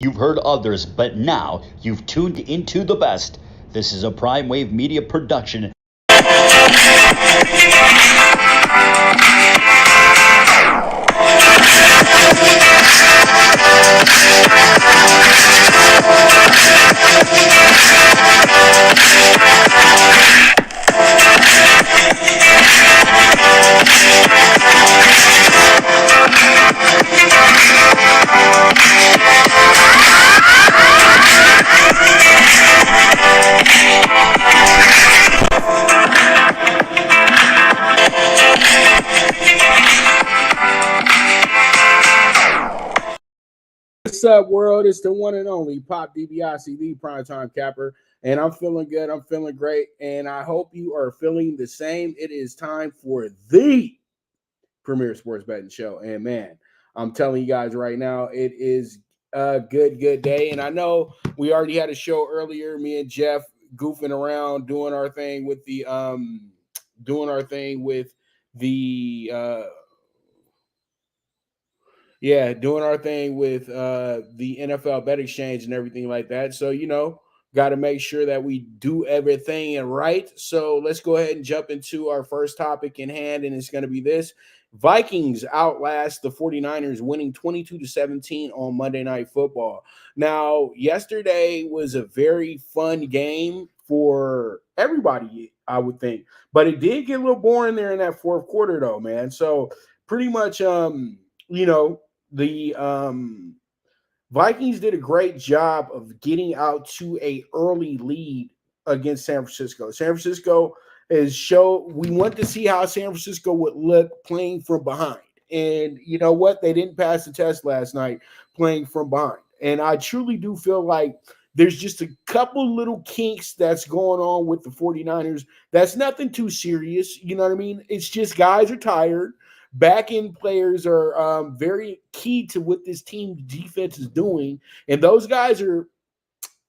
You've heard others, but now you've tuned into the best. This is a Prime Wave Media production. What's up, world? It's the one and only Pop DBacks, the PrimeTime Capper, and I'm feeling good. I'm feeling great, and I hope you are feeling the same. It is time for the premier sports betting show, and man, I'm telling you guys right now, it is a good day. And I know we already had a show earlier, me and Jeff goofing around, doing our thing with the doing our thing with the NFL Bet Exchange and everything like that. So, got to make sure that we do everything right. So let's go ahead and jump into our first topic in hand, and it's going to be this. Vikings outlast the 49ers, winning 22-17 on Monday Night Football. Now, yesterday was a very fun game for everybody, I would think. But it did get a little boring there in that fourth quarter, though, man. So pretty much, the Vikings did a great job of getting out to a early lead against San Francisco. San Francisco we want to see how San Francisco would look playing from behind. And you know what? They didn't pass the test last night playing from behind. And I truly do feel like there's just a couple little kinks that's going on with the 49ers. That's nothing too serious. You know what I mean? It's just guys are tired. Back end players are very key to what this team defense is doing. And those guys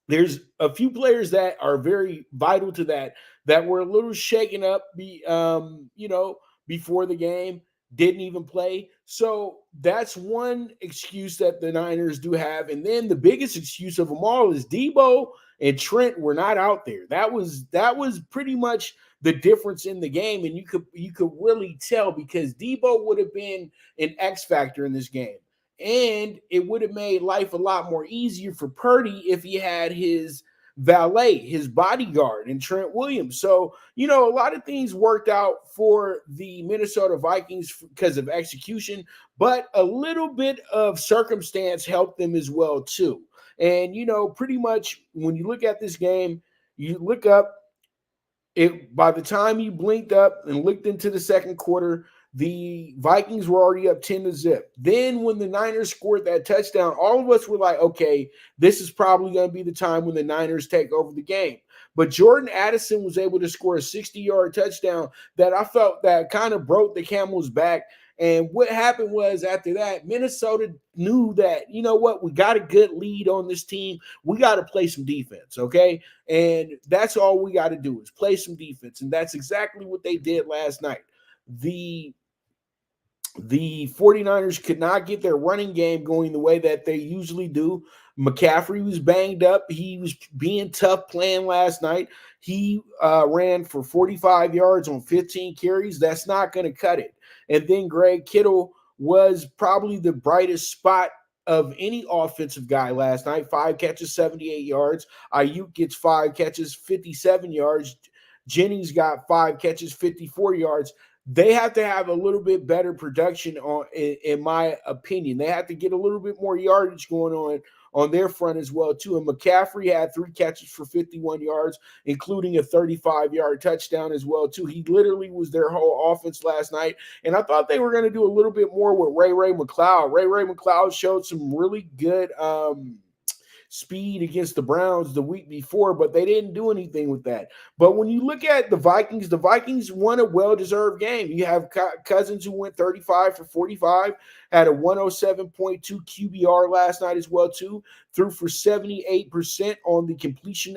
there's a few players that are very vital to that were a little shaken up, before the game, didn't even play. So that's one excuse that the Niners do have. And then the biggest excuse of them all is Debo and Trent were not out there. That was pretty much the difference in the game, and you could really tell because Debo would have been an X factor in this game, and it would have made life a lot more easier for Purdy if he had his valet, his bodyguard, and Trent Williams. So a lot of things worked out for the Minnesota Vikings because of execution, but a little bit of circumstance helped them as well too. And pretty much when you look at this game, you look up. By the time you blinked up and looked into the second quarter, the Vikings were already up 10-0. Then when the Niners scored that touchdown, all of us were like, okay, this is probably going to be the time when the Niners take over the game. But Jordan Addison was able to score a 60-yard touchdown that I felt that kind of broke the camel's back. And what happened was after that, Minnesota knew that, you know what, we got a good lead on this team. We got to play some defense, okay? And that's all we got to do is play some defense. And that's exactly what they did last night. The 49ers could not get their running game going the way that they usually do. McCaffrey was banged up. He was being tough playing last night. He ran for 45 yards on 15 carries. That's not going to cut it. And then Greg Kittle was probably the brightest spot of any offensive guy last night. 5 catches, 78 yards. Ayuk gets 5 catches, 57 yards. Jennings got 5 catches, 54 yards. They have to have a little bit better production in my opinion. They have to get a little bit more yardage going on their front as well, too. And McCaffrey had 3 catches for 51 yards, including a 35-yard touchdown as well, too. He literally was their whole offense last night. And I thought they were going to do a little bit more with Ray McCloud. Ray McCloud showed some really good speed against the Browns the week before, but they didn't do anything with that. But when you look at the Vikings won a well-deserved game. You have Cousins who went 35 for 45, had a 107.2 QBR last night as well too. threw for 78% on the completion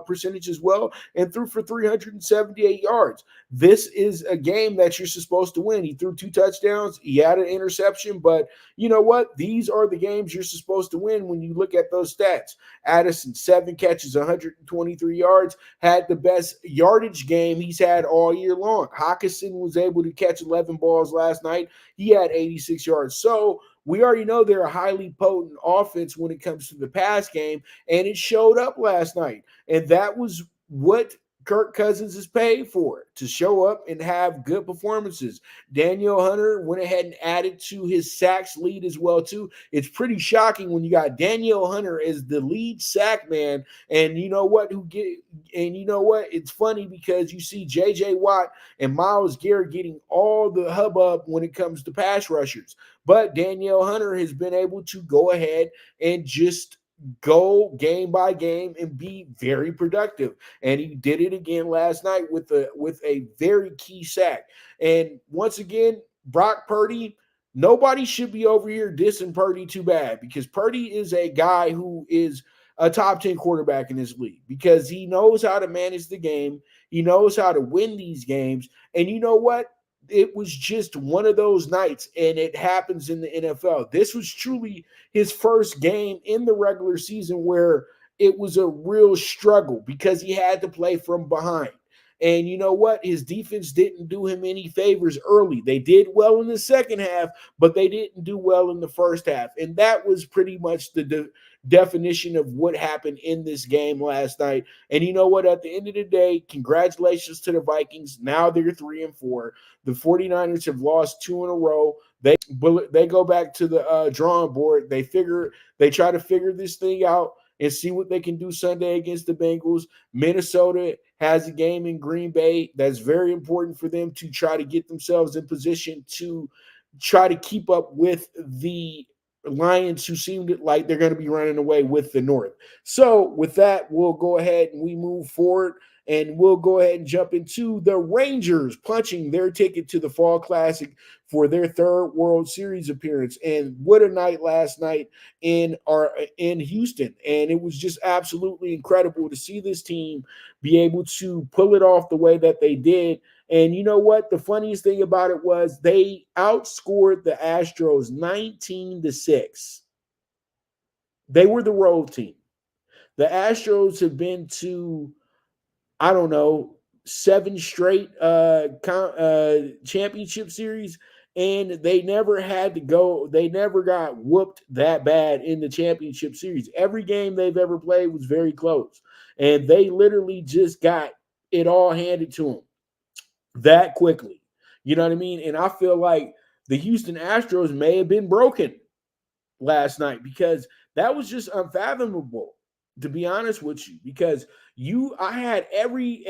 percentage as well, and threw for 378 yards. This is a game that you're supposed to win. He threw 2 touchdowns. He had an interception, but you know what? These are the games you're supposed to win when you look at those stats. Addison, 7 catches, 123 yards, had the best yardage game he's had all year long. Hawkinson was able to catch 11 balls last night. He had 86 yards. So we already know they're a highly potent offense when it comes to the pass game, and it showed up last night. And that was what Kirk Cousins is paid for, to show up and have good performances. Daniel Hunter went ahead and added to his sacks lead as well too. It's pretty shocking when you got Daniel Hunter as the lead sack man, and you know what? It's funny because you see J.J. Watt and Myles Garrett getting all the hubbub when it comes to pass rushers, but Daniel Hunter has been able to go ahead and just go game by game and be very productive, and he did it again last night with a very key sack. And once again, Brock Purdy, nobody should be over here dissing Purdy too bad, because Purdy is a guy who is a top 10 quarterback in this league, because he knows how to manage the game, he knows how to win these games. And you know what? It was just one of those nights, and it happens in the NFL. This was truly his first game in the regular season where it was a real struggle because he had to play from behind. And you know what? His defense didn't do him any favors early. They did well in the second half, but they didn't do well in the first half. And that was pretty much the definition of what happened in this game last night. And you know what? At the end of the day, congratulations to the Vikings. Now they're 3-4. The 49ers have lost 2 in a row. They go back to the drawing board. They try to figure this thing out and see what they can do Sunday against the Bengals. Minnesota has a game in Green Bay that's very important for them to try to get themselves in position to try to keep up with the Lions, who seemed like they're going to be running away with the North. So with that, we'll go ahead and we move forward, and we'll go ahead and jump into the Rangers punching their ticket to the Fall Classic for their 3rd World Series appearance. And what a night last night in Houston. And it was just absolutely incredible to see this team be able to pull it off the way that they did. And you know what? The funniest thing about it was they outscored the Astros 19-6. They were the road team. The Astros have been to, I don't know, 7 straight championship series, and they never got whooped that bad in the championship series. Every game they've ever played was very close, and they literally just got it all handed to them that quickly. You know what I mean? And I feel like the Houston Astros may have been broken last night, because that was just unfathomable, to be honest with you, because I had every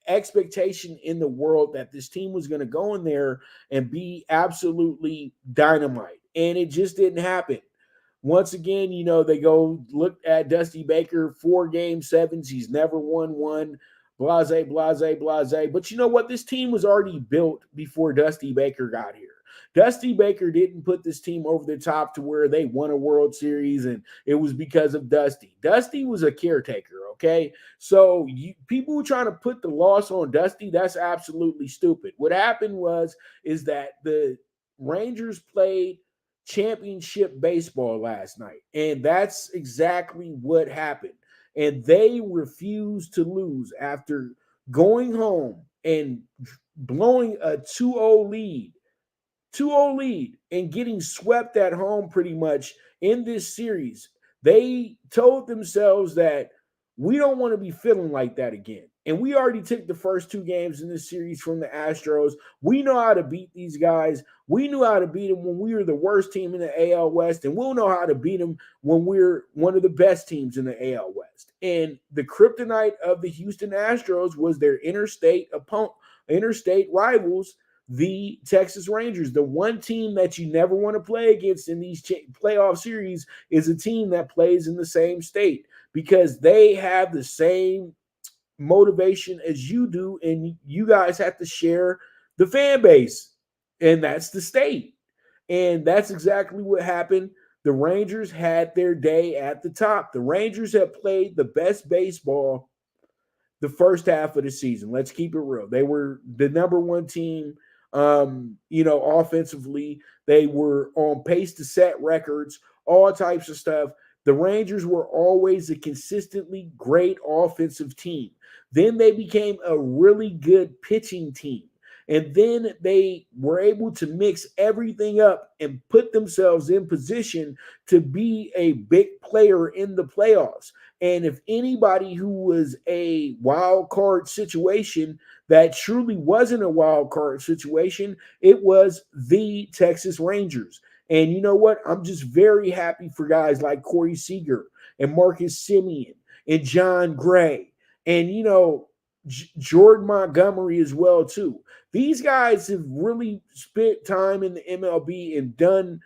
expectation in the world that this team was going to go in there and be absolutely dynamite, and it just didn't happen. Once again, they go look at Dusty Baker, 4 game sevens. He's never won one. Blase. But you know what? This team was already built before Dusty Baker got here. Dusty Baker didn't put this team over the top to where they won a World Series, and it was because of Dusty. Dusty was a caretaker, okay? So people trying to put the loss on Dusty, that's absolutely stupid. What happened is that the Rangers played championship baseball last night, and that's exactly what happened. And they refused to lose after going home and blowing a 2-0 lead. 2-0 lead and getting swept at home pretty much in this series. They told themselves that we don't want to be feeling like that again. And we already took the first 2 games in this series from the Astros. We know how to beat these guys. We knew how to beat them when we were the worst team in the AL West, and we'll know how to beat them when we're one of the best teams in the AL West. And the kryptonite of the Houston Astros was their interstate rivals, the Texas Rangers. The one team that you never want to play against in these playoff series is a team that plays in the same state, because they have the same motivation as you do, and you guys have to share the fan base, and that's the state. And that's exactly what happened. the Rangers had their day at the top. The Rangers have played the best baseball the first half of the season. Let's keep it real. They were the number one team, offensively. They were on pace to set records, all types of stuff. The Rangers were always a consistently great offensive team. Then they became a really good pitching team. And then they were able to mix everything up and put themselves in position to be a big player in the playoffs. And if anybody who was a wild card situation that truly wasn't a wild card situation, it was the Texas Rangers. And you know what? I'm just very happy for guys like Corey Seager and Marcus Simeon and John Gray and, Jordan Montgomery as well, too. These guys have really spent time in the MLB and done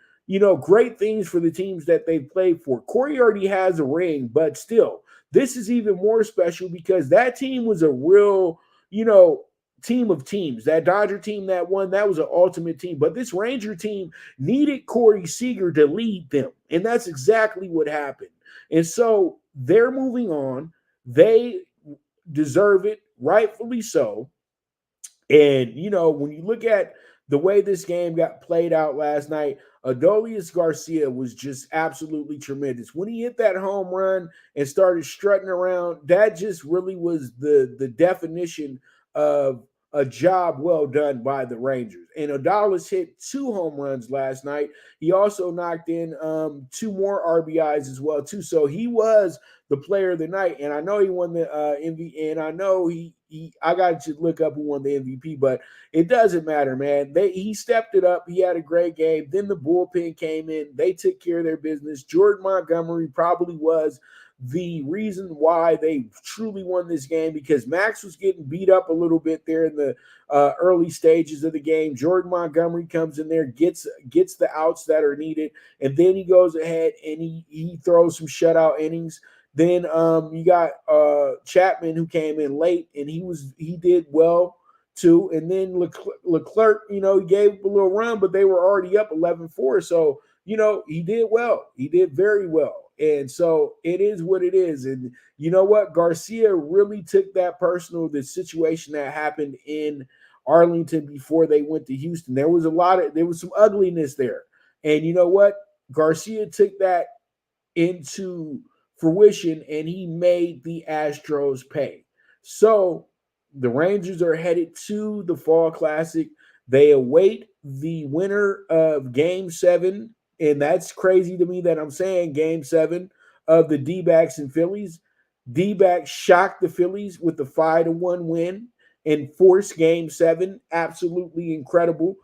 great things for the teams that they've played for. Corey already has a ring, but still, this is even more special because that team was a real, team of teams. That Dodger team that won, that was an ultimate team. But this Ranger team needed Corey Seager to lead them. And that's exactly what happened. And so they're moving on. They deserve it, rightfully so. And, when you look at the way this game got played out last night, Adolis Garcia was just absolutely tremendous. When he hit that home run and started strutting around, that just really was the definition of a job well done by the Rangers. And Adolis hit 2 home runs last night. He also knocked in 2 more RBIs as well, too. So he was the player of the night. And I know he won the MVP. And I know I got to look up who won the MVP, but it doesn't matter, man. He stepped it up. He had a great game. Then the bullpen came in. They took care of their business. Jordan Montgomery probably was the reason why they truly won this game because Max was getting beat up a little bit there in the early stages of the game. Jordan Montgomery comes in there, gets the outs that are needed, and then he goes ahead and he throws some shutout innings. Then you got Chapman who came in late, and he did well too. And then Leclerc, he gave a little run, but they were already up 11-4. So, he did well. He did very well. And so it is what it is. And you know what? Garcia really took that personal, the situation that happened in Arlington before they went to Houston. There was some ugliness there. And you know what? Garcia took that into fruition and he made the Astros pay. So the Rangers are headed to the Fall Classic. They await the winner of Game 7. And that's crazy to me that I'm saying Game 7 of the DBacks and Phillies. DBacks shocked the Phillies with the 5-1 win and forced Game 7. Absolutely incredible.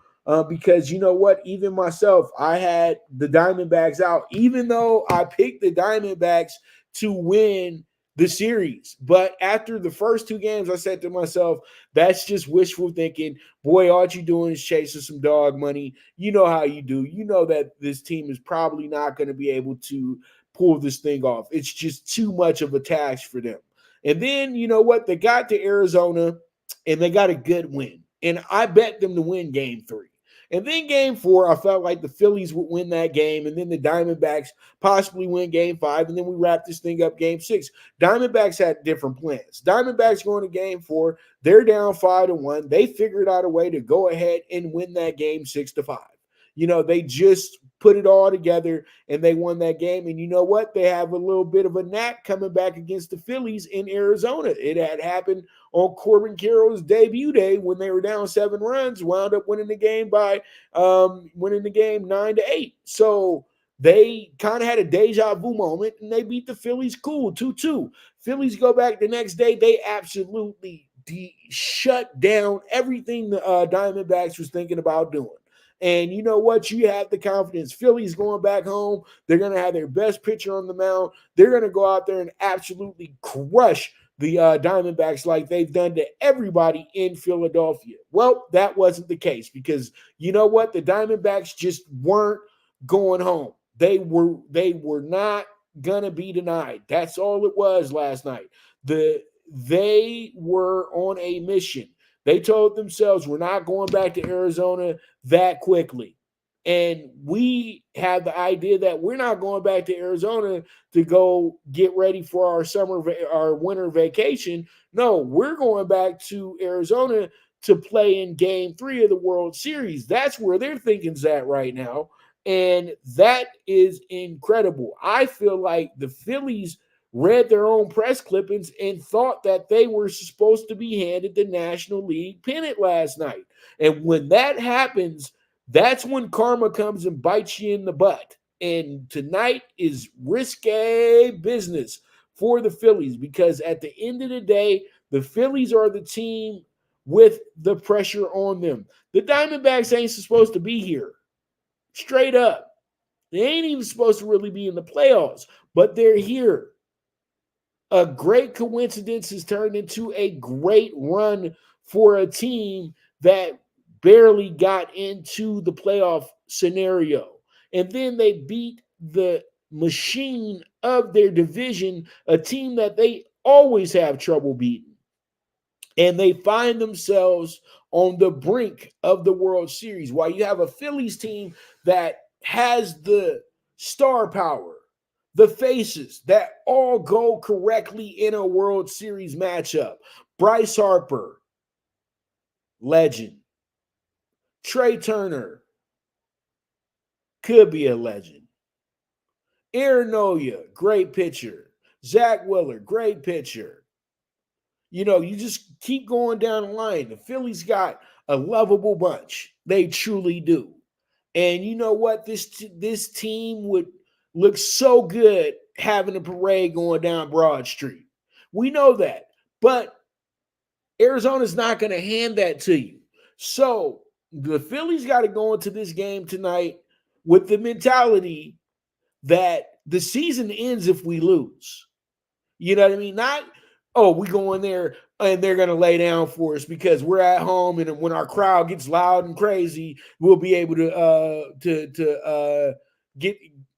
Because you know what? Even myself, I had the Diamondbacks out, even though I picked the Diamondbacks to win the series. But after the first 2 games, I said to myself, that's just wishful thinking. Boy, all you doing is chasing some dog money. You know how you do. You know that this team is probably not going to be able to pull this thing off. It's just too much of a task for them. And then, you know what? They got to Arizona, and they got a good win. And I bet them to win Game 3. And then Game 4, I felt like the Phillies would win that game, and then the Diamondbacks possibly win Game 5, and then we wrap this thing up Game 6. Diamondbacks had different plans. Diamondbacks going to Game 4, they're down 5-1. They figured out a way to go ahead and win that game 6-5. They just put it all together, and they won that game. And you know what? They have a little bit of a knack coming back against the Phillies in Arizona. It had happened on Corbin Carroll's debut day when they were down 7 runs, wound up winning the game by 9-8. So they kind of had a deja vu moment, and they beat the Phillies cool 2-2. Phillies go back the next day. They absolutely shut down everything the Diamondbacks was thinking about doing. And you know what? You have the confidence. Phillies going back home. They're going to have their best pitcher on the mound. They're going to go out there and absolutely crush the Diamondbacks like they've done to everybody in Philadelphia. Well, that wasn't the case because you know what? The Diamondbacks just weren't going home. They were not going to be denied. That's all it was last night. They were on a mission. They told themselves, we're not going back to Arizona that quickly. And we have the idea that we're not going back to Arizona to go get ready for our winter vacation. No, we're going back to Arizona to play in game 3 of the World Series. That's where their thinking's at right now. And that is incredible. I feel like the Phillies read their own press clippings and thought that they were supposed to be handed the National League pennant last night. And when that happens, that's when karma comes and bites you in the butt. And tonight is risque business for the Phillies because at the end of the day, the Phillies are the team with the pressure on them. The Diamondbacks ain't supposed to be here. Straight up. They ain't even supposed to really be in the playoffs, but they're here. A great coincidence has turned into a great run for a team that barely got into the playoff scenario. And then they beat the machine of their division, a team that they always have trouble beating. And they find themselves on the brink of the World Series. While you have a Phillies team that has the star power, the faces that all go correctly in a World Series matchup. Bryce Harper, legend. Trey Turner, could be a legend. Aaron Nola, great pitcher. Zach Wheeler, great pitcher. You just keep going down the line. The Phillies got a lovable bunch. They truly do. And you know what? This team would look so good having a parade going down Broad Street. We know that. But Arizona's not going to hand that to you. So the Phillies got to go into this game tonight with the mentality that the season ends if we lose. You know what I mean? Not, oh, we go in there and they're going to lay down for us because we're at home, and when our crowd gets loud and crazy, we'll be able to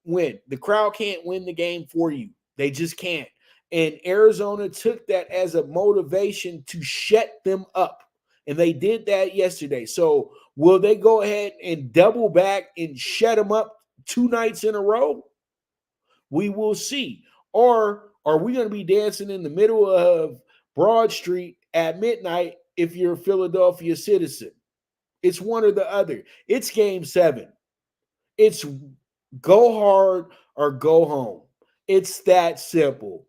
win. The crowd can't win the game for you. They just can't. And Arizona took that as a motivation to shut them up. And they did that yesterday. So will they go ahead and double back and shut them up 2 nights in a row? We will see. Or are we going to be dancing in the middle of Broad Street at midnight if you're a Philadelphia citizen? It's one or the other. It's game 7. It's go hard or go home. It's that simple.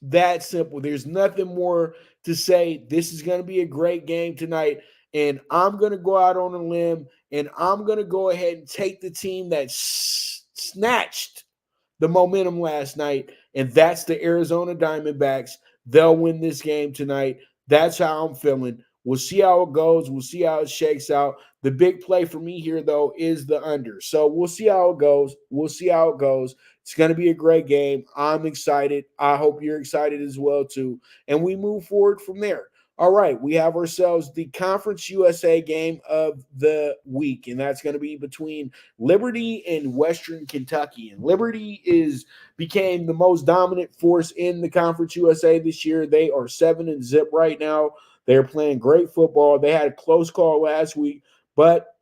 That simple. There's nothing more to say. This is going to be a great game tonight. And I'm going to go out on a limb, and I'm going to go ahead and take the team that snatched the momentum last night, and that's the Arizona Diamondbacks. They'll win this game tonight. That's how I'm feeling. We'll see how it goes. We'll see how it shakes out. The big play for me here, though, is the under. So we'll see how it goes. It's going to be a great game. I'm excited. I hope you're excited as well, too. And we move forward from there. All right, we have ourselves the Conference USA game of the week, and that's going to be between Liberty and Western Kentucky. And Liberty became the most dominant force in the Conference USA this year. They are 7-0 right now. They're playing great football. They had a close call last week, but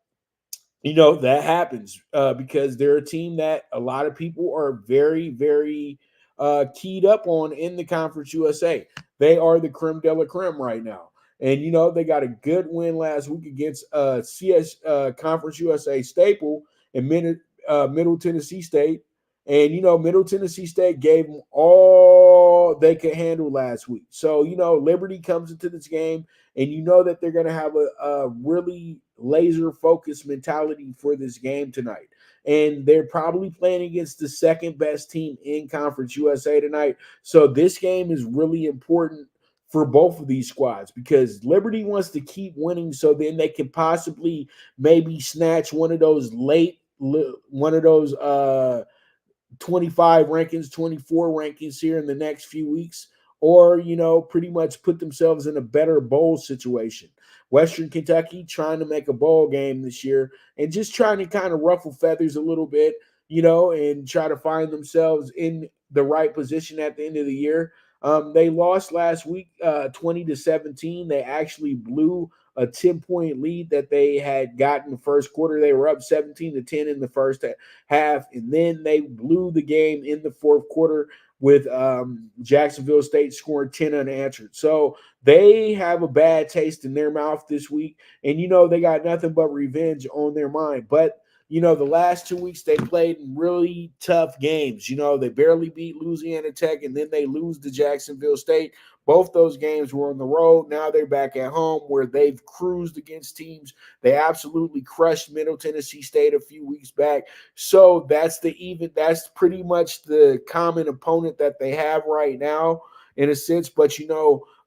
that happens because they're a team that a lot of people are very, very keyed up on in the Conference USA. They are the creme de la creme right now. And, they got a good win last week against Conference USA staple in Middle Tennessee State. And, Middle Tennessee State gave them all they could handle last week. So, Liberty comes into this game, and that they're going to have a really laser-focused mentality for this game tonight. And they're probably playing against the second-best team in Conference USA tonight. So this game is really important for both of these squads because Liberty wants to keep winning so then they can possibly maybe snatch one of those 25 rankings, 24 rankings here in the next few weeks, or, pretty much put themselves in a better bowl situation. Western Kentucky trying to make a bowl game this year and just trying to kind of ruffle feathers a little bit, and try to find themselves in the right position at the end of the year. They lost last week 20-17. They actually blew a 10-point lead that they had gotten the first quarter. They were up 17-10 in the first half, and then they blew the game in the fourth quarter with Jacksonville State scoring 10 unanswered. So they have a bad taste in their mouth this week, and they got nothing but revenge on their mind. But the last 2 weeks they played in really tough games. They barely beat Louisiana Tech, and then they lose to Jacksonville State. Both those games were on the road. Now they're back at home where they've cruised against teams. They absolutely crushed Middle Tennessee State a few weeks back. So that's pretty much the common opponent that they have right now in a sense. But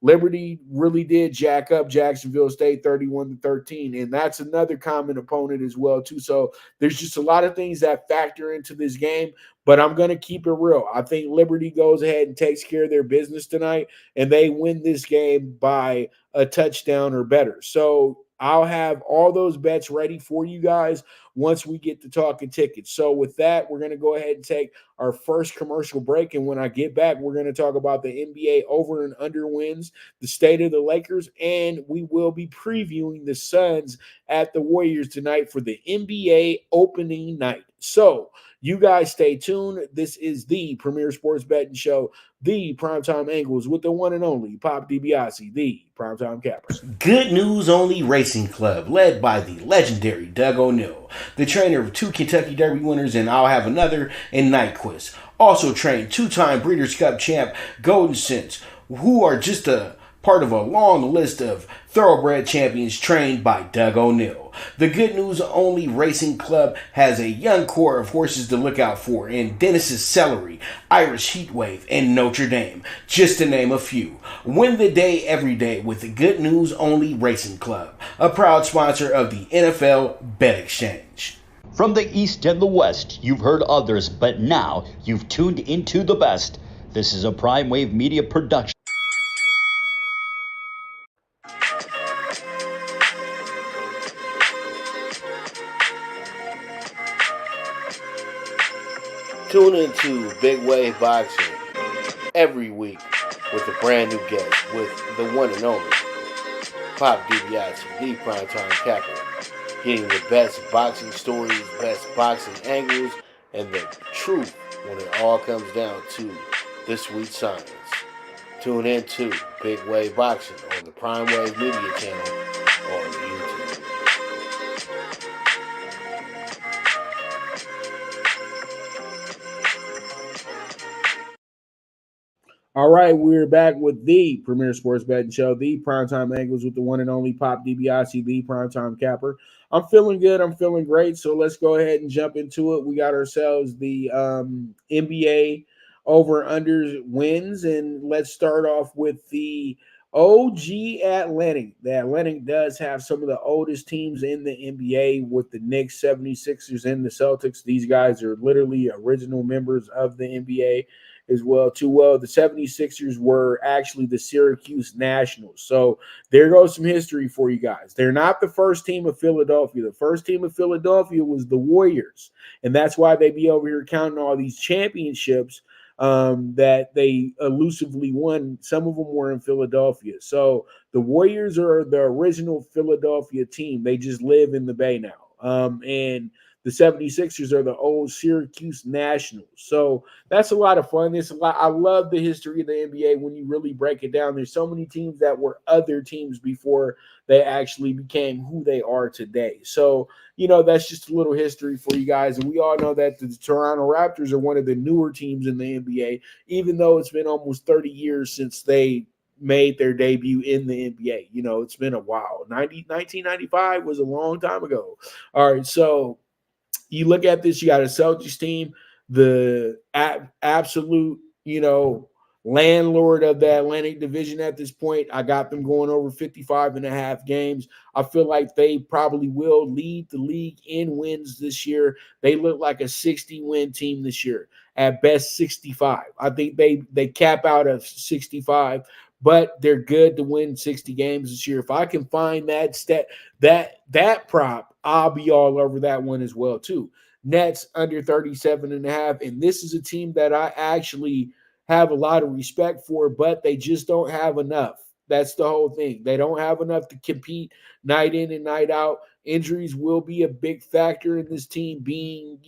Liberty really did jack up Jacksonville State 31-13, and that's another common opponent as well too. So there's just a lot of things that factor into this game, but I'm going to keep it real. I think Liberty goes ahead and takes care of their business tonight, and they win this game by a touchdown or better. So I'll have all those bets ready for you guys once we get to talking tickets. So with that, we're going to go ahead and take our first commercial break. And when I get back, we're going to talk about the NBA over and under wins, the state of the Lakers, and we will be previewing the Suns at the Warriors tonight for the NBA opening night. So you guys stay tuned. This is the premier sports betting show, the PrimeTime Angles, with the one and only Pop DiBiase, the PrimeTime Capper. Good News Only Racing Club, led by the legendary Doug O'Neill, the trainer of 2 Kentucky Derby winners, and I'll have another in Nyquist. Also trained 2-time Breeders' Cup champ Golden Sense, who are just a part of a long list of thoroughbred champions trained by Doug O'Neill. The Good News Only Racing Club has a young core of horses to look out for in Dennis's Celery, Irish Heatwave, and Notre Dame, just to name a few. Win the day every day with the Good News Only Racing Club, a proud sponsor of the NFL Bet Exchange. From the East and the West, you've heard others, but now you've tuned into the best. This is a Prime Wave Media production. Tune into Big Wave Boxing every week with a brand new guest with the one and only Pop DiBiase, the PrimeTime Capper, getting the best boxing stories, best boxing angles, and the truth when it all comes down to the sweet science. Tune into Big Wave Boxing on the Prime Wave Media channel on YouTube. All right, we're back with the premier sports betting show, the PrimeTime Angles, with the one and only Pop DiBiase, the PrimeTime Capper. I'm feeling good. I'm feeling great. So let's go ahead and jump into it. We got ourselves the NBA over-under wins, and let's start off with the OG Atlantic. The Atlantic does have some of the oldest teams in the NBA with the Knicks, 76ers, and the Celtics. These guys are literally original members of the NBA as well too. Well, the 76ers were actually the Syracuse Nationals. So there goes some history for you guys. They're not the first team of Philadelphia. The first team of Philadelphia was the Warriors. And that's why they be over here counting all these championships that they elusively won. Some of them were in Philadelphia. So the Warriors are the original Philadelphia team. They just live in the Bay now. And the 76ers are the old Syracuse Nationals. So that's a lot of fun. It's a lot. I love the history of the NBA when you really break it down. There's so many teams that were other teams before they actually became who they are today. So, that's just a little history for you guys. And we all know that the Toronto Raptors are one of the newer teams in the NBA, even though it's been almost 30 years since they made their debut in the NBA. It's been a while. 1995 was a long time ago. All right, so you look at this, you got a Celtics team, the absolute, landlord of the Atlantic Division at this point. I got them going over 55.5 games. I feel like they probably will lead the league in wins this year. They look like a 60-win team this year, at best 65. I think they cap out at 65, but they're good to win 60 games this year. If I can find that prop, I'll be all over that one as well too. Nets under 37.5, and this is a team that I actually have a lot of respect for, but they just don't have enough. That's the whole thing. They don't have enough to compete night in and night out. Injuries will be a big factor in this team being,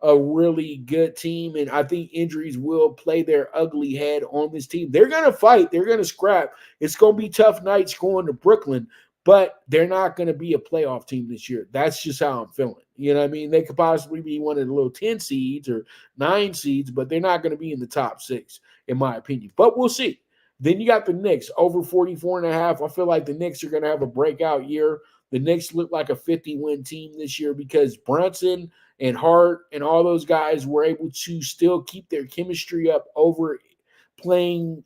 a really good team. And I think injuries will play their ugly head on this team. They're going to fight. They're going to scrap. It's going to be tough nights going to Brooklyn, but they're not going to be a playoff team this year. That's just how I'm feeling. You know what I mean? They could possibly be one of the little 10 seeds or 9 seeds, but they're not going to be in the top 6, in my opinion. But we'll see. Then you got the Knicks over 44.5. I feel like the Knicks are going to have a breakout year. The Knicks look like a 50-win team this year because Brunson and Hart and all those guys were able to still keep their chemistry up over playing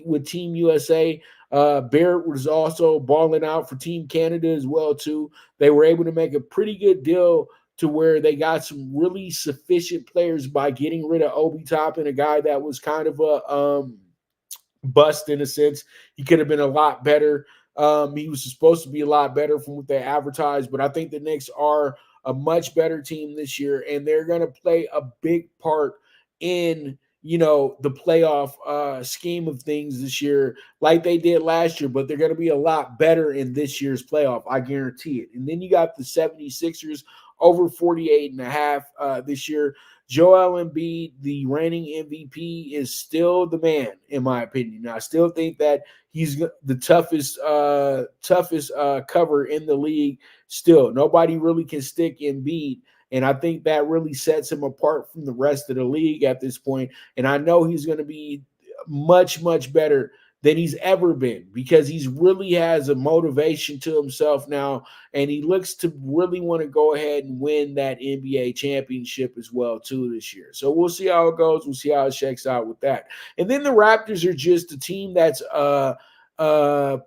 with Team USA. Barrett was also balling out for Team Canada as well too. They were able to make a pretty good deal to where they got some really sufficient players by getting rid of Obi Toppin, a guy that was kind of a bust in a sense. He could have been a lot better. He was supposed to be a lot better from what they advertised, but I think the Knicks are a much better team this year, and they're going to play a big part in the playoff scheme of things this year, like they did last year, but they're going to be a lot better in this year's playoff. I guarantee it. And then you got the 76ers over 48.5 this year. Joel Embiid, the reigning MVP, is still the man, in my opinion. I still think that he's the toughest cover in the league. Still, nobody really can stick Embiid, and I think that really sets him apart from the rest of the league at this point. And I know he's going to be much, much better than he's ever been because he's really has a motivation to himself now, and he looks to really want to go ahead and win that NBA championship as well too this year. So we'll see how it goes. We'll see how it shakes out with that. And then the Raptors are just a team that's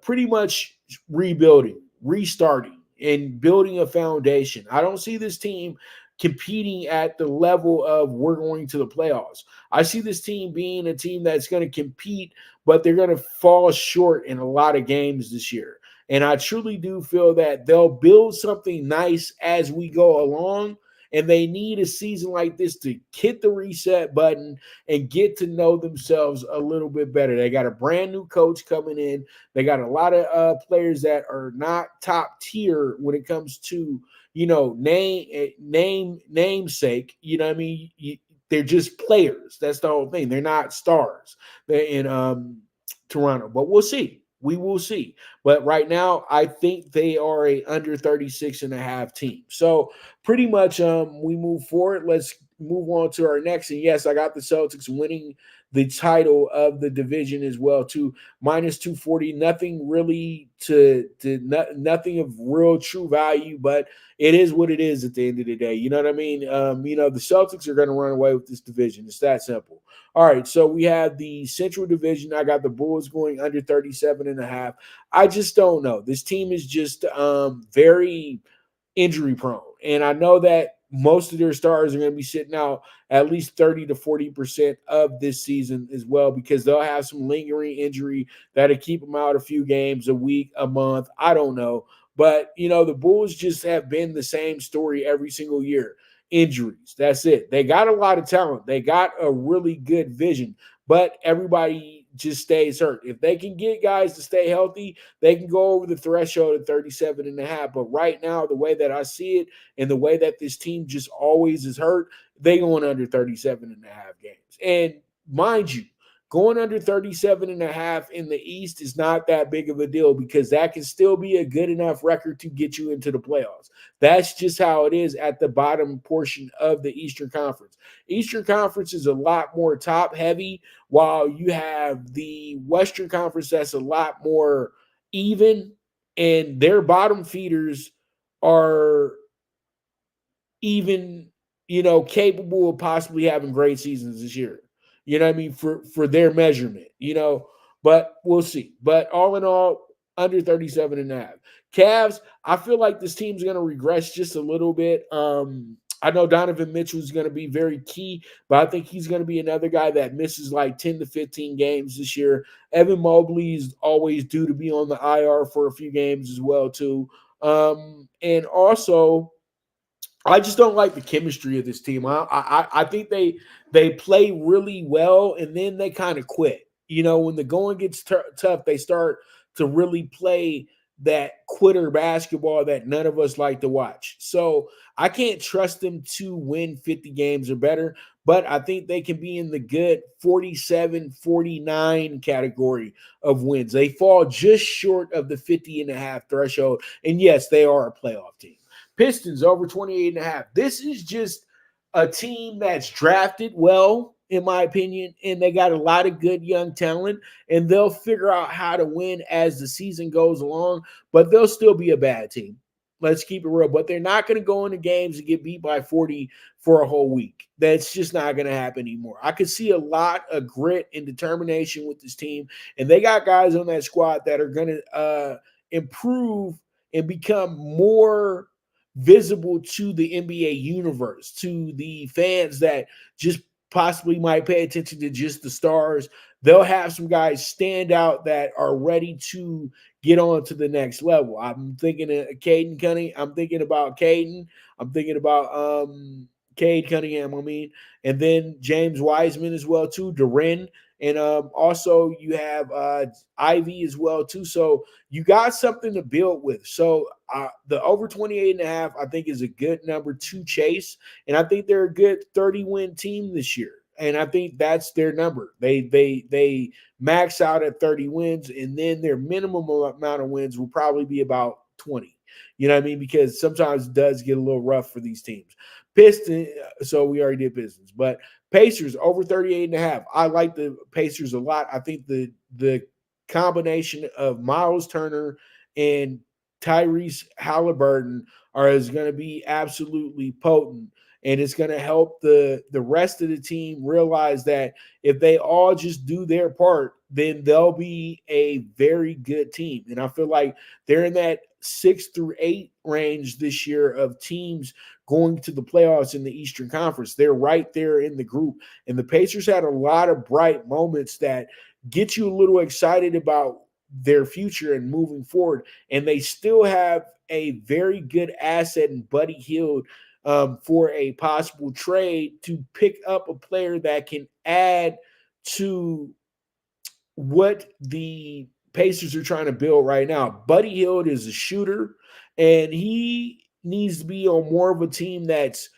pretty much rebuilding, restarting, and building a foundation. I don't see this team competing at the level of we're going to the playoffs. I see this team being a team that's going to compete, but they're going to fall short in a lot of games this year. And I truly do feel that they'll build something nice as we go along, and they need a season like this to hit the reset button and get to know themselves a little bit better. They got a brand new coach coming in. They got a lot of players that are not top tier when it comes to namesake. You know what I mean? They're just players. That's the whole thing. They're not stars. They're in Toronto, but we'll see. We will see. But right now, I think they are a under 36.5 team. So pretty much we move forward. Let's move on to our next. And yes, I got the Celtics winning the title of the division as well too. Minus 240. Nothing really nothing of real true value, but it is what it is at the end of the day. You know what I mean? The Celtics are going to run away with this division. It's that simple. All right, so we have the Central Division. I got the Bulls going under 37.5. I just don't know. This team is just very injury prone. And I know that most of their stars are going to be sitting out at least 30 to 40% of this season as well, because they'll have some lingering injury that'll keep them out a few games, a week, a month. I don't know. But, the Bulls just have been the same story every single year. Injuries. That's it. They got a lot of talent. They got a really good vision, but everybody just stays hurt. If they can get guys to stay healthy, they can go over the threshold of 37.5. But right now, the way that I see it and the way that this team just always is hurt, they going under 37.5 games. And mind you, going under 37.5 in the East is not that big of a deal because that can still be a good enough record to get you into the playoffs. That's just how it is at the bottom portion of the Eastern Conference. Eastern Conference is a lot more top heavy, while you have the Western Conference that's a lot more even, and their bottom feeders are even, capable of possibly having great seasons this year. You know what I mean? For their measurement, but we'll see. But all in all, under 37.5. Cavs, I feel like this team's going to regress just a little bit. I know Donovan Mitchell is going to be very key, but I think he's going to be another guy that misses like 10 to 15 games this year. Evan Mobley is always due to be on the IR for a few games as well, too. And also, I just don't like the chemistry of this team. I think they play really well, and then they kind of quit. When the going gets tough, they start to really play that quitter basketball that none of us like to watch. So I can't trust them to win 50 games or better, but I think they can be in the good 47, 49 category of wins. They fall just short of the 50 and a half threshold. And yes, they are a playoff team. Pistons over 28 and a half. This is just a team that's drafted well, in my opinion, and they got a lot of good young talent, and they'll figure out how to win as the season goes along, but they'll still be a bad team. Let's keep it real. But they're not going to go into games and get beat by 40 for a whole week. That's just not going to happen anymore. I could see a lot of grit and determination with this team, and they got guys on that squad that are going to improve and become more visible to the NBA universe, to the fans that just possibly might pay attention to just the stars. They'll have some guys stand out that are ready to get on to the next level. I'm thinking of Caden Cunningham. I'm thinking about Caden. I'm thinking about Cade Cunningham, and then James Wiseman as well too, Duren, and also you have Ivy as well too. So you got something to build with. So the over 28 and a half, I think, is a good number to chase, and I think they're a good 30-win team this year. And I think that's their number. They max out at 30 wins, and then their minimum amount of wins will probably be about 20. You know what I mean? Because sometimes it does get a little rough for these teams. Pistons, so we already did Pistons, but Pacers over 38 and a half. I like the Pacers a lot. I think the combination of Miles Turner and Tyrese Halliburton is going to be absolutely potent. And it's going to help the rest of the team realize that if they all just do their part, then they'll be a very good team. And I feel like they're in that 6 through 8 range this year of teams going to the playoffs in the Eastern Conference. They're right there in the group. And the Pacers had a lot of bright moments that get you a little excited about their future and moving forward. And they still have a very good asset in Buddy Hield for a possible trade to pick up a player that can add to what the Pacers are trying to build right now. Buddy Hield is a shooter, and he needs to be on more of a team that's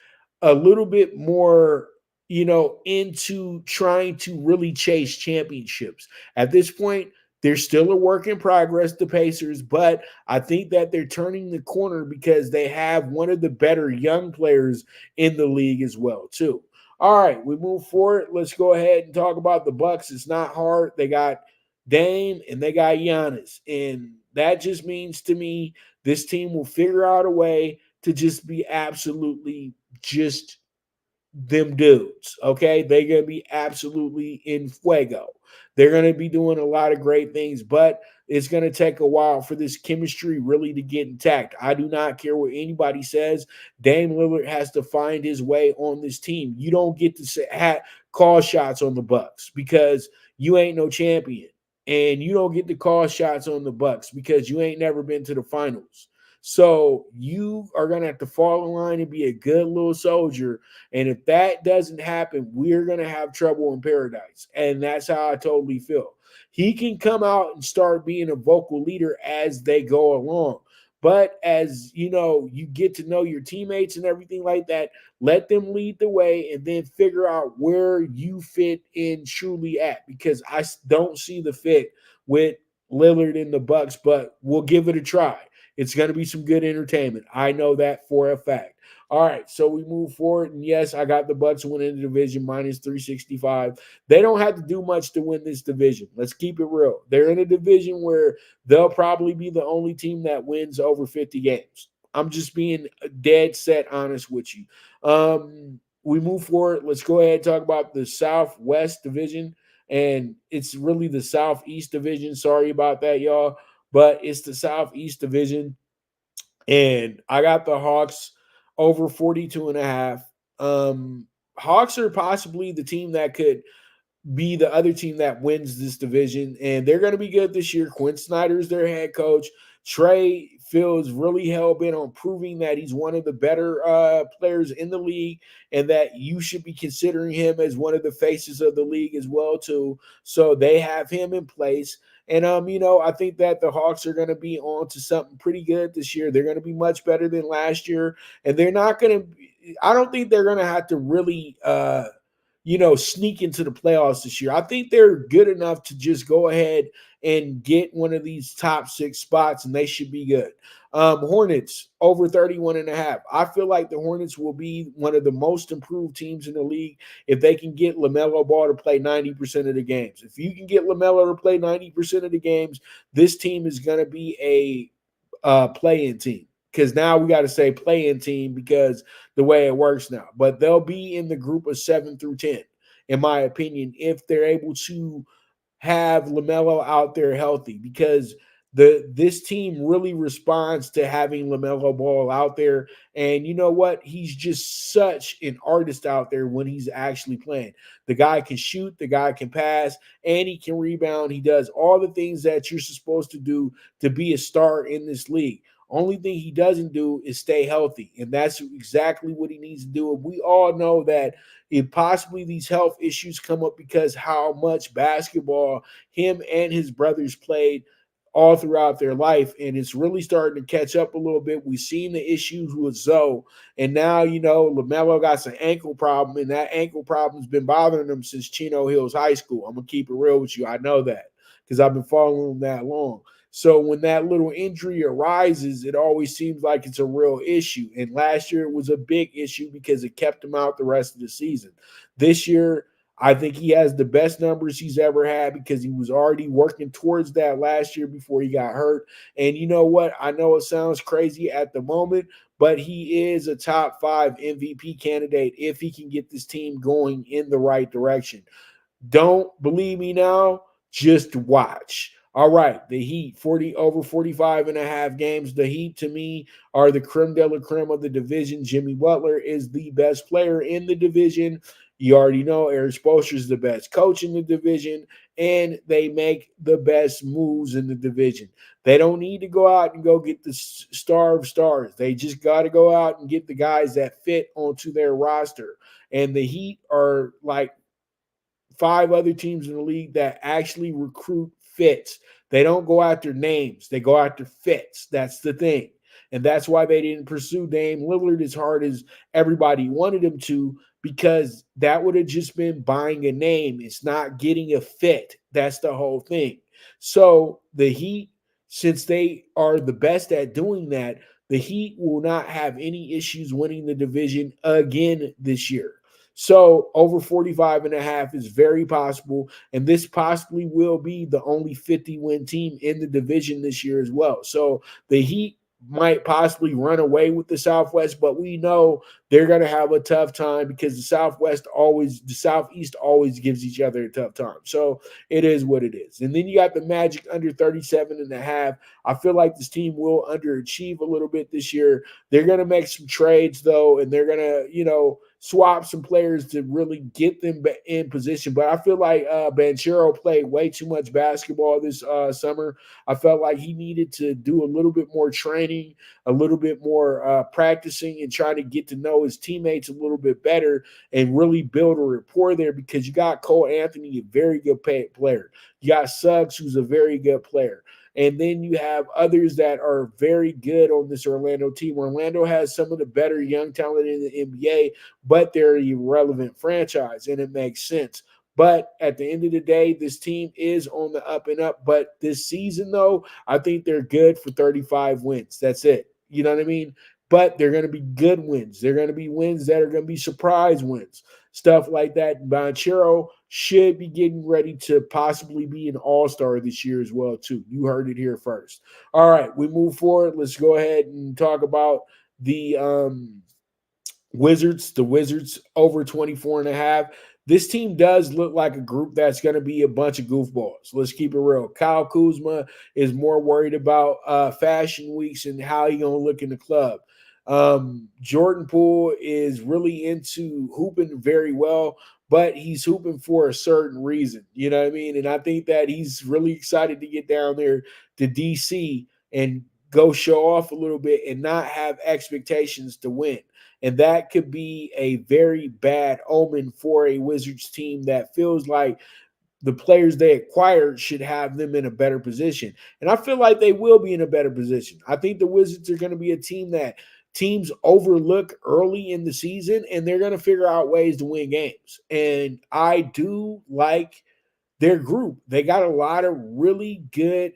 a little bit more, into trying to really chase championships. At this point, they're still a work in progress, the Pacers, but I think that they're turning the corner because they have one of the better young players in the league as well, too. All right, we move forward. Let's go ahead and talk about the Bucks. It's not hard. They got Dame and they got Giannis, and that just means to me this team will figure out a way to just be absolutely just them dudes, okay? They're going to be absolutely in fuego. They're going to be doing a lot of great things, but it's going to take a while for this chemistry really to get intact. I do not care what anybody says. Dame Lillard has to find his way on this team. You don't get to call shots on the Bucks because you ain't no champion, and you don't get to call shots on the Bucks because you ain't never been to the finals. So you are going to have to fall in line and be a good little soldier. And if that doesn't happen, we're going to have trouble in paradise. And that's how I totally feel. He can come out and start being a vocal leader as they go along. But as you get to know your teammates and everything like that, let them lead the way and then figure out where you fit in truly at. Because I don't see the fit with Lillard in the Bucks, but we'll give it a try. It's going to be some good entertainment. I know that for a fact. All right, so we move forward. And yes, I got the Bucks winning the division minus 365. They don't have to do much to win this division. Let's keep it real. They're in a division where they'll probably be the only team that wins over 50 games. I'm just being dead set honest with you. We move forward. Let's go ahead and talk about the Southwest division. And it's really the Southeast division. Sorry about that, y'all. But it's the Southeast division, and I got the Hawks over 42.5. Hawks are possibly the team that could be the other team that wins this division, and they're going to be good this year. Quinn Snyder's their head coach. Trey feels really hell-bent on proving that he's one of the better players in the league and that you should be considering him as one of the faces of the league as well, too. So they have him in place. And I think that the Hawks are going to be on to something pretty good this year. They're going to be much better than last year, and they're not going to. I don't think they're going to have to really, sneak into the playoffs this year. I think they're good enough to just go ahead and get one of these top 6 spots, and they should be good. Hornets over 31.5. I feel like the Hornets will be one of the most improved teams in the league if they can get LaMelo Ball to play 90% of the games. If you can get LaMelo to play 90% of the games, this team is going to be a play-in team. Because now we got to say play-in team because the way it works now. But they'll be in the group of 7 through 10, in my opinion, if they're able to have LaMelo out there healthy, because this team really responds to having LaMelo Ball out there. And you know what? He's just such an artist out there when he's actually playing. The guy can shoot, the guy can pass, and he can rebound. He does all the things that you're supposed to do to be a star in this league. Only thing he doesn't do is stay healthy, and that's exactly what he needs to do. And we all know that if possibly these health issues come up because how much basketball him and his brothers played all throughout their life, and it's really starting to catch up a little bit. We've seen the issues with Zoe, and now, LaMelo got some ankle problem, and that ankle problem's been bothering him since Chino Hills High School. I'm going to keep it real with you. I know that because I've been following him that long. So when that little injury arises, it always seems like it's a real issue. And last year it was a big issue because it kept him out the rest of the season. This year, I think he has the best numbers he's ever had because he was already working towards that last year before he got hurt. And you know what? I know it sounds crazy at the moment, but he is a top 5 MVP candidate if he can get this team going in the right direction. Don't believe me now? Just watch. All right, the Heat, 40 over 45.5 games. The Heat, to me, are the creme de la creme of the division. Jimmy Butler is the best player in the division. You already know Eric Spoelstra is the best coach in the division, and they make the best moves in the division. They don't need to go out and go get the star of stars. They just got to go out and get the guys that fit onto their roster. And the Heat are like 5 other teams in the league that actually recruit fits. They don't go after names. They go after fits. That's the thing. And that's why they didn't pursue Dame Lillard as hard as everybody wanted him to, because that would have just been buying a name. It's not getting a fit. That's the whole thing. So the Heat, since they are the best at doing that, the Heat will not have any issues winning the division again this year. So over 45.5 is very possible, and this possibly will be the only 50-win team in the division this year as well. So the Heat might possibly run away with the Southwest, but we know they're going to have a tough time because the Southeast always gives each other a tough time. So it is what it is. And then you got the Magic under 37.5. I feel like this team will underachieve a little bit this year. They're going to make some trades, though, and they're going to, swap some players to really get them in position. But I feel like Banchero played way too much basketball this summer. I felt like he needed to do a little bit more training, a little bit more practicing, and trying to get to know his teammates a little bit better and really build a rapport there, because you got Cole Anthony, a very good player. You got Suggs, who's a very good player. And then you have others that are very good on this Orlando team. Orlando has some of the better young talent in the NBA, but they're an irrelevant franchise, and it makes sense. But at the end of the day, this team is on the up and up. But this season, though, I think they're good for 35 wins. That's it. You know what I mean? But they're going to be good wins. They're going to be wins that are going to be surprise wins, stuff like that. Banchero should be getting ready to possibly be an all-star this year as well, too. You heard it here first. All right, we move forward. Let's go ahead and talk about the Wizards. The Wizards over 24.5. This team does look like a group that's going to be a bunch of goofballs. Let's keep it real. Kyle Kuzma is more worried about fashion weeks and how he's going to look in the club. Jordan Poole is really into hooping very well, but he's hooping for a certain reason. You know what I mean? And I think that he's really excited to get down there to DC and go show off a little bit and not have expectations to win. And that could be a very bad omen for a Wizards team that feels like the players they acquired should have them in a better position. And I feel like they will be in a better position. I think the Wizards are going to be a team that teams overlook early in the season, and they're going to figure out ways to win games. And I do like their group. They got a lot of really good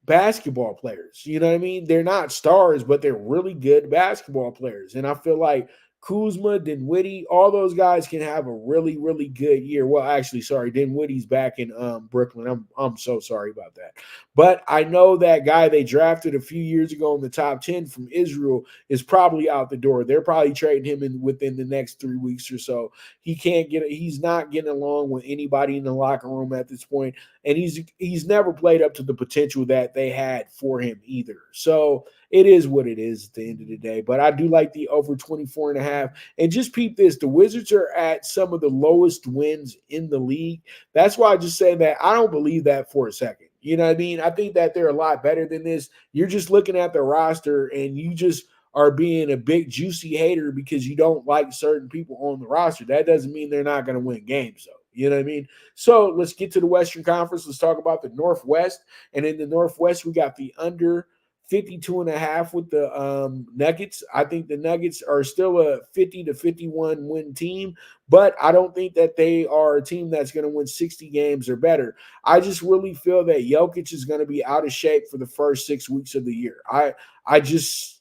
basketball players. You know what I mean? They're not stars, but they're really good basketball players. And I feel like Kuzma, Dinwiddie, all those guys can have a really, really good year. Well, actually, sorry, Dinwiddie's back in Brooklyn. I'm so sorry about that. But I know that guy they drafted a few years ago in the top 10 from Israel is probably out the door. They're probably trading him within the next 3 weeks or so. He's not getting along with anybody in the locker room at this point, and he's never played up to the potential that they had for him either. So it is what it is at the end of the day. But I do like the over 24.5. And just peep this, the Wizards are at some of the lowest wins in the league. That's why I just say that I don't believe that for a second. You know what I mean? I think that they're a lot better than this. You're just looking at the roster and you just are being a big juicy hater because you don't like certain people on the roster. That doesn't mean they're not going to win games, though. You know what I mean? So let's get to the Western Conference. Let's talk about the Northwest. And in the Northwest, we got the under 52.5 with the Nuggets. I think the Nuggets are still a 50 to 51 win team, but I don't think that they are a team that's going to win 60 games or better. I just really feel that Jokic is going to be out of shape for the first 6 weeks of the year. I just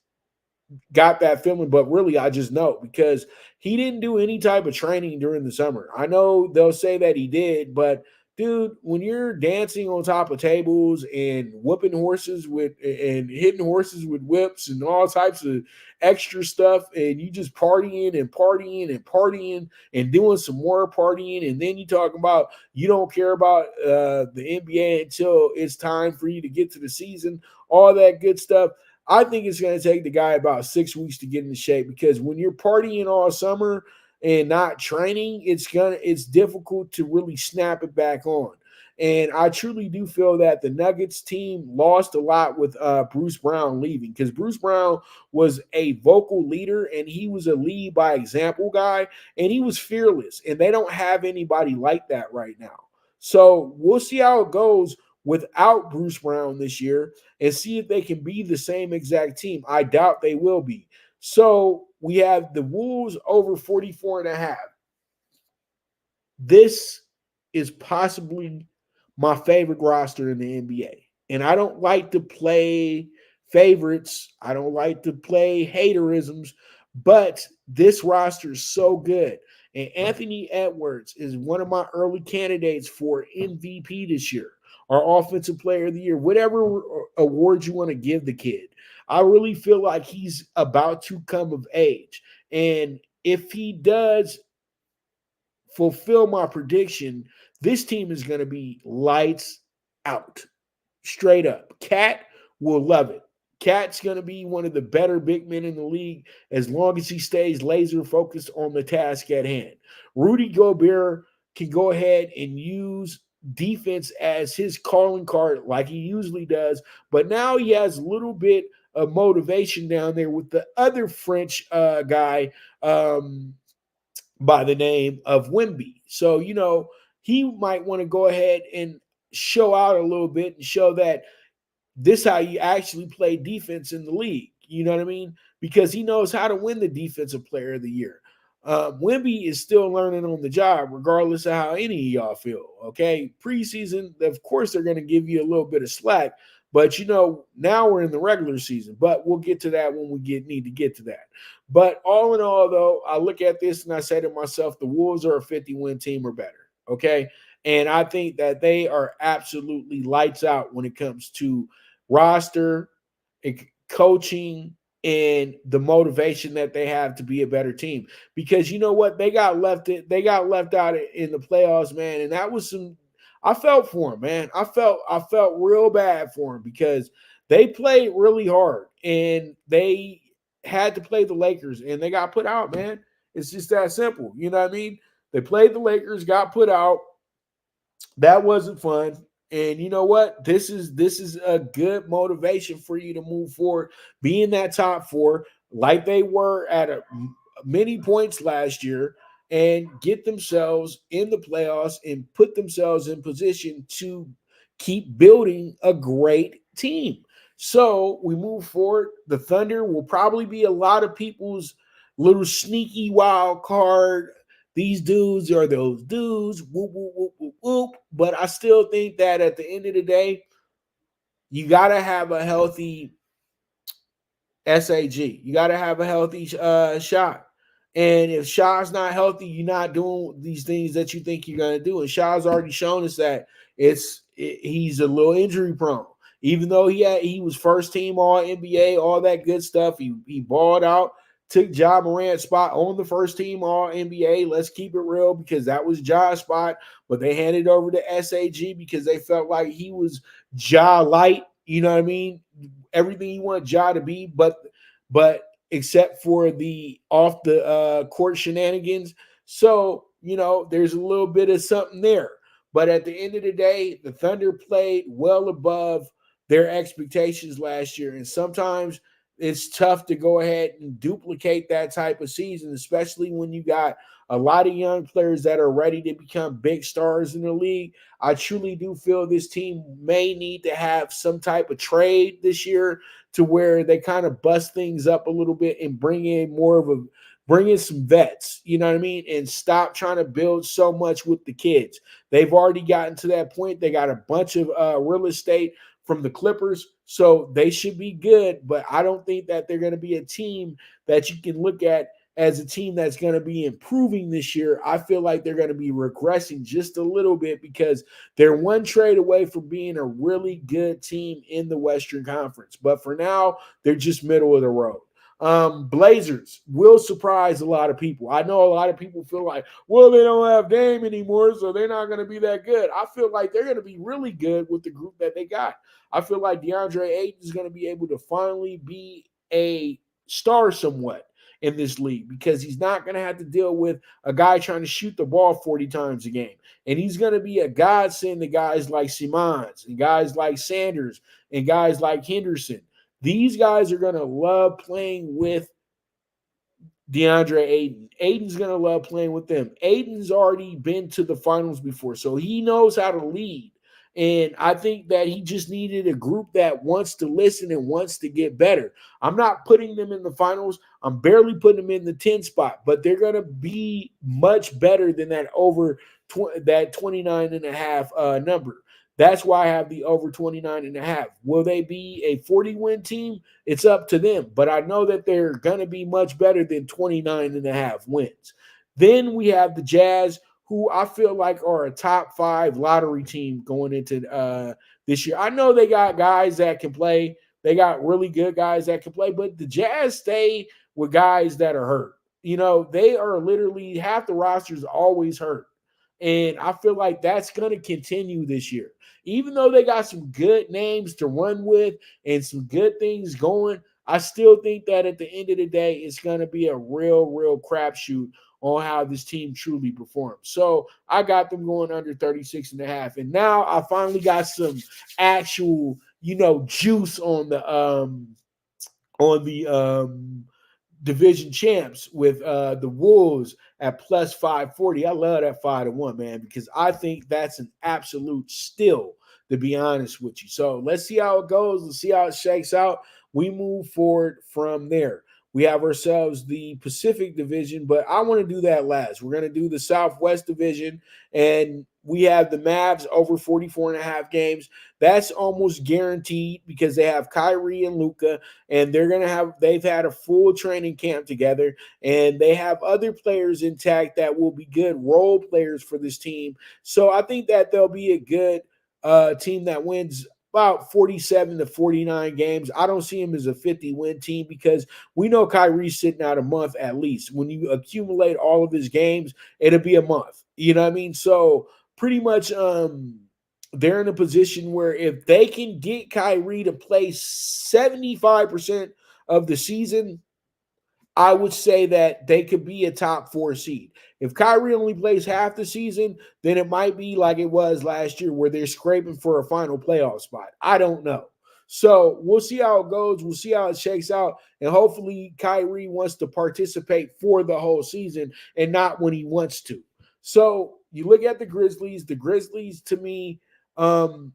got that feeling, but really I just know because he didn't do any type of training during the summer. I know they'll say that he did, but dude, when you're dancing on top of tables and whooping horses and hitting horses with whips and all types of extra stuff, and you just partying and partying and partying and doing some more partying, and then you talk about you don't care about the NBA until it's time for you to get to the season, all that good stuff. I think it's going to take the guy about 6 weeks to get into shape because when you're partying all summer and not training, it's difficult to really snap it back on. And I truly do feel that the Nuggets team lost a lot with Bruce Brown leaving because Bruce Brown was a vocal leader and he was a lead by example guy and he was fearless. And they don't have anybody like that right now. So we'll see how it goes without Bruce Brown this year and see if they can be the same exact team. I doubt they will be. So we have the Wolves over 44.5. This is possibly my favorite roster in the NBA. And I don't like to play favorites. I don't like to play haterisms, but this roster is so good. And Anthony Edwards is one of my early candidates for MVP this year, or Offensive Player of the Year, whatever award you want to give the kid. I really feel like he's about to come of age. And if he does fulfill my prediction, this team is going to be lights out, straight up. Cat will love it. Cat's going to be one of the better big men in the league as long as he stays laser focused on the task at hand. Rudy Gobert can go ahead and use defense as his calling card like he usually does, but now he has a little bit of motivation down there with the other French guy by the name of Wemby. So, he might want to go ahead and show out a little bit and show that this is how you actually play defense in the league. You know what I mean? Because he knows how to win the Defensive Player of the Year. Wemby is still learning on the job, regardless of how any of y'all feel. Okay, preseason, of course, they're going to give you a little bit of slack, but now we're in the regular season. But we'll get to that when we need to get to that. But all in all, though, I look at this and I say to myself, the Wolves are a 50-win team or better. Okay, and I think that they are absolutely lights out when it comes to roster, coaching, and the motivation that they have to be a better team. Because you know what? They got left out in the playoffs, man. And that was I felt for them, man. I felt real bad for them because they played really hard and they had to play the Lakers and they got put out, man. It's just that simple. You know what I mean? They played the Lakers, got put out. That wasn't fun. And you know what? This is a good motivation for you to move forward, be in that top four like they were at many points last year, and get themselves in the playoffs and put themselves in position to keep building a great team. So we move forward. The Thunder will probably be a lot of people's little sneaky wild card. These dudes are those dudes. Whoop, whoop, whoop, whoop, whoop. But I still think that at the end of the day, you got to have a healthy SAG. You got to have a healthy shot. And if Shaw's not healthy, you're not doing these things that you think you're going to do. And Shaw's already shown us that he's a little injury prone. Even though he was first team All NBA, all that good stuff, he balled out, took Ja Morant's spot on the first team All NBA. Let's keep it real, because that was Ja's spot, but they handed over to SAG because they felt like he was Ja light. You know what I mean? Everything you want Ja to be, but except for the off the court shenanigans. So, there's a little bit of something there. But at the end of the day, the Thunder played well above their expectations last year. And sometimes it's tough to go ahead and duplicate that type of season, especially when you got a lot of young players that are ready to become big stars in the league. I truly do feel this team may need to have some type of trade this year to where they kind of bust things up a little bit and bring in some vets, you know what I mean? And stop trying to build so much with the kids. They've already gotten to that point. They got a bunch of real estate from the Clippers, so they should be good. But I don't think that they're going to be a team that you can look at as a team that's going to be improving this year. I feel like they're going to be regressing just a little bit because they're one trade away from being a really good team in the Western Conference. But for now, they're just middle of the road. Blazers will surprise a lot of people. I know a lot of people feel like, well, they don't have Dame anymore, so they're not going to be that good. I feel like they're going to be really good with the group that they got. I feel like DeAndre Ayton is going to be able to finally be a star somewhat in this league, because he's not going to have to deal with a guy trying to shoot the ball 40 times a game. And he's going to be a godsend to guys like Simons and guys like Sanders and guys like Henderson. These guys are going to love playing with DeAndre Ayton. Ayton's going to love playing with them. Ayton's already been to the finals before, so he knows how to lead. And I think that he just needed a group that wants to listen and wants to get better. I'm not putting them in the finals. I'm barely putting them in the 10 spot, but they're going to be much better than that that 29 and a half number. That's why I have the over 29 and a half. Will they be a 40-win team? It's up to them. But I know that they're going to be much better than 29 and a half wins. Then we have the Jazz, who I feel like are a top 5 lottery team going into this year. I know they got guys that can play. They got really good guys that can play. But the Jazz stay with guys that are hurt. They are literally, half the roster is always hurt. And I feel like that's going to continue this year. Even though they got some good names to run with and some good things going, I still think that at the end of the day, it's going to be a real crapshoot on how this team truly performs. So I got them going under 36 and a half. And now I finally got some actual, juice on the division champs with the Wolves at plus 540. I love that 5-1, man, because I think that's an absolute steal, to be honest with you. So let's see how it goes. Let's see how it shakes out. We move forward from there. We have ourselves the Pacific Division, but I want to do that last. We're going to do the Southwest Division, and we have the Mavs over 44 and a half games. That's almost guaranteed because they have Kyrie and Luka, and they've had a full training camp together, and they have other players intact that will be good role players for this team. So I think that they'll be a good team that wins about 47 to 49 games. I don't see him as a 50-win team because we know Kyrie's sitting out a month at least. When you accumulate all of his games, it'll be a month. You know what I mean? So pretty much they're in a position where if they can get Kyrie to play 75% of the season, I would say that they could be a top 4 seed. If Kyrie only plays half the season, then it might be like it was last year where they're scraping for a final playoff spot. I don't know. So we'll see how it goes. We'll see how it shakes out. And hopefully Kyrie wants to participate for the whole season and not when he wants to. So you look at the Grizzlies. The Grizzlies, to me, one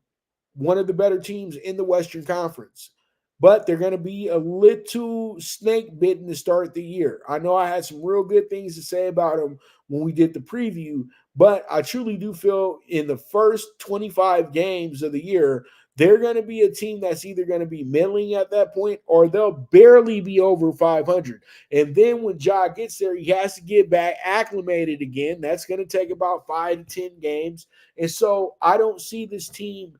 of the better teams in the Western Conference. But they're going to be a little snake bitten to start the year. I know I had some real good things to say about them when we did the preview, but I truly do feel in the first 25 games of the year, they're going to be a team that's either going to be middling at that point or they'll barely be over 500. And then when Ja gets there, he has to get back acclimated again. That's going to take about 5 to 10 games. And so I don't see this team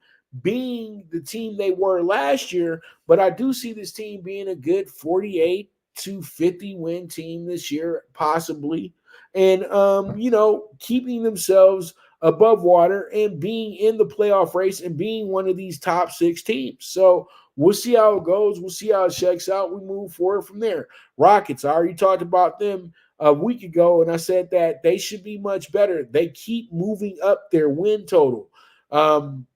being the team they were last year, but I do see this team being a good 48 to 50 win team this year, possibly. And, keeping themselves above water and being in the playoff race and being one of these top 6 teams. So we'll see how it goes. We'll see how it checks out. We move forward from there. Rockets, I already talked about them a week ago, and I said that they should be much better. They keep moving up their win total.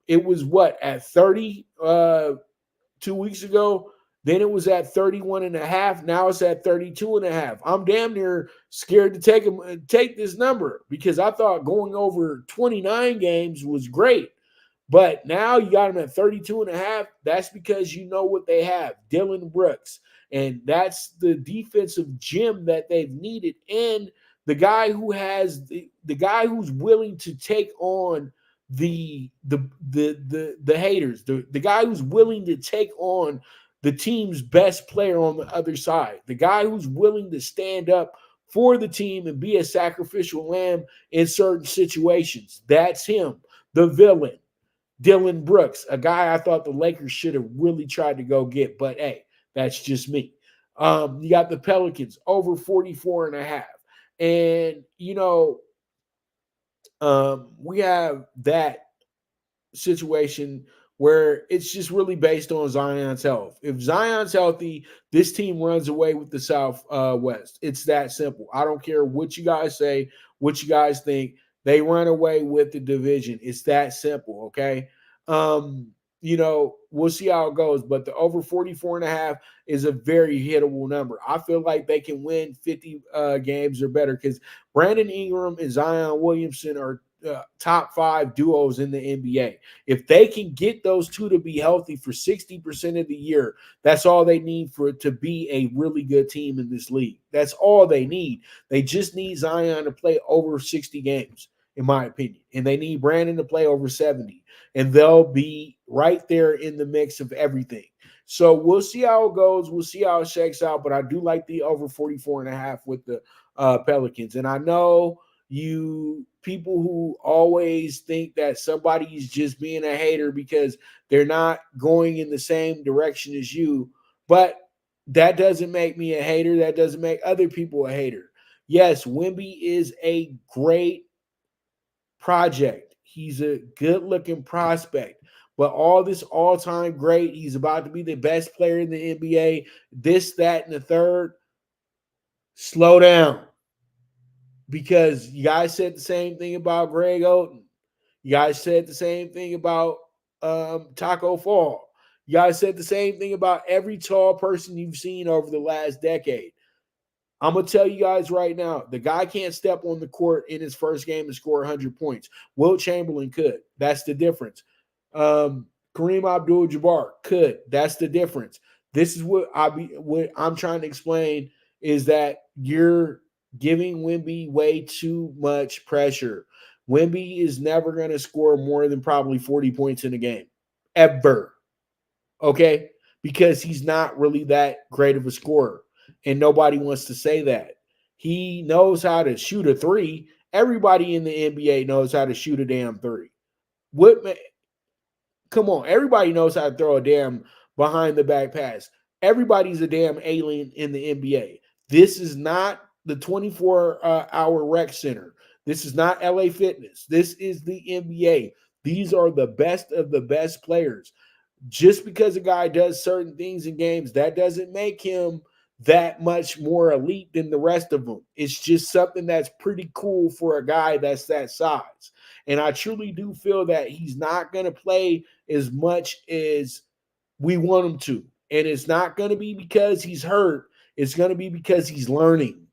It was at 30 2 weeks ago. Then it was at 31 and a half. Now it's at 32 and a half. I'm damn near scared to take this number because I thought going over 29 games was great. But now you got them at 32 and a half. That's because you know what they have, Dillon Brooks. And that's the defensive gem that they've needed. And the guy who has the guy who's willing to take on the haters, the guy who's willing to take on the team's best player on the other side, the guy who's willing to stand up for the team and be a sacrificial lamb in certain situations. That's him, the villain, Dillon Brooks, a guy I thought the Lakers should have really tried to go get, but hey, that's just me. You got the Pelicans over 44 and a half. And, we have that situation where it's just really based on Zion's health. If Zion's healthy, this team runs away with the South West. It's that simple. I don't care what you guys say, what you guys think. They run away with the division. It's that simple, okay? We'll see how it goes, but the over 44 and a half is a very hittable number. I feel like they can win 50 games or better because Brandon Ingram and Zion Williamson are top 5 duos in the NBA. If they can get those two to be healthy for 60% of the year, that's all they need for it to be a really good team in this league. That's all they need. They just need Zion to play over 60 games, in my opinion. And they need Brandon to play over 70. And they'll be right there in the mix of everything. So we'll see how it goes. We'll see how it shakes out. But I do like the over 44 and a half with the Pelicans. And I know you people who always think that somebody's just being a hater because they're not going in the same direction as you. But that doesn't make me a hater. That doesn't make other people a hater. Yes, Wemby is a great project. He's a good-looking prospect. But all this all-time great, he's about to be the best player in the NBA, this, that, and the third. Slow down. Because you guys said the same thing about Greg Oden. You guys said the same thing about Taco Fall. You guys said the same thing about every tall person you've seen over the last decade. I'm going to tell you guys right now, the guy can't step on the court in his first game and score 100 points. Wilt Chamberlain could. That's the difference. Kareem Abdul-Jabbar could. That's the difference. This is what I'm trying to explain is that you're giving Wemby way too much pressure. Wemby is never going to score more than probably 40 points in a game. Ever. Okay? Because he's not really that great of a scorer. And nobody wants to say that. He knows how to shoot a three. Everybody in the NBA knows how to shoot a damn three. Come on. Everybody knows how to throw a damn behind the back pass. Everybody's a damn alien in the NBA. This is not the 24-hour rec center. This is not LA Fitness. This is the NBA. These are the best of the best players. Just because a guy does certain things in games, that doesn't make him that much more elite than the rest of them. It's just something that's pretty cool for a guy that's that size. And I truly do feel that he's not going to play as much as we want him to. And it's not going to be because he's hurt. It's going to be because he's learning.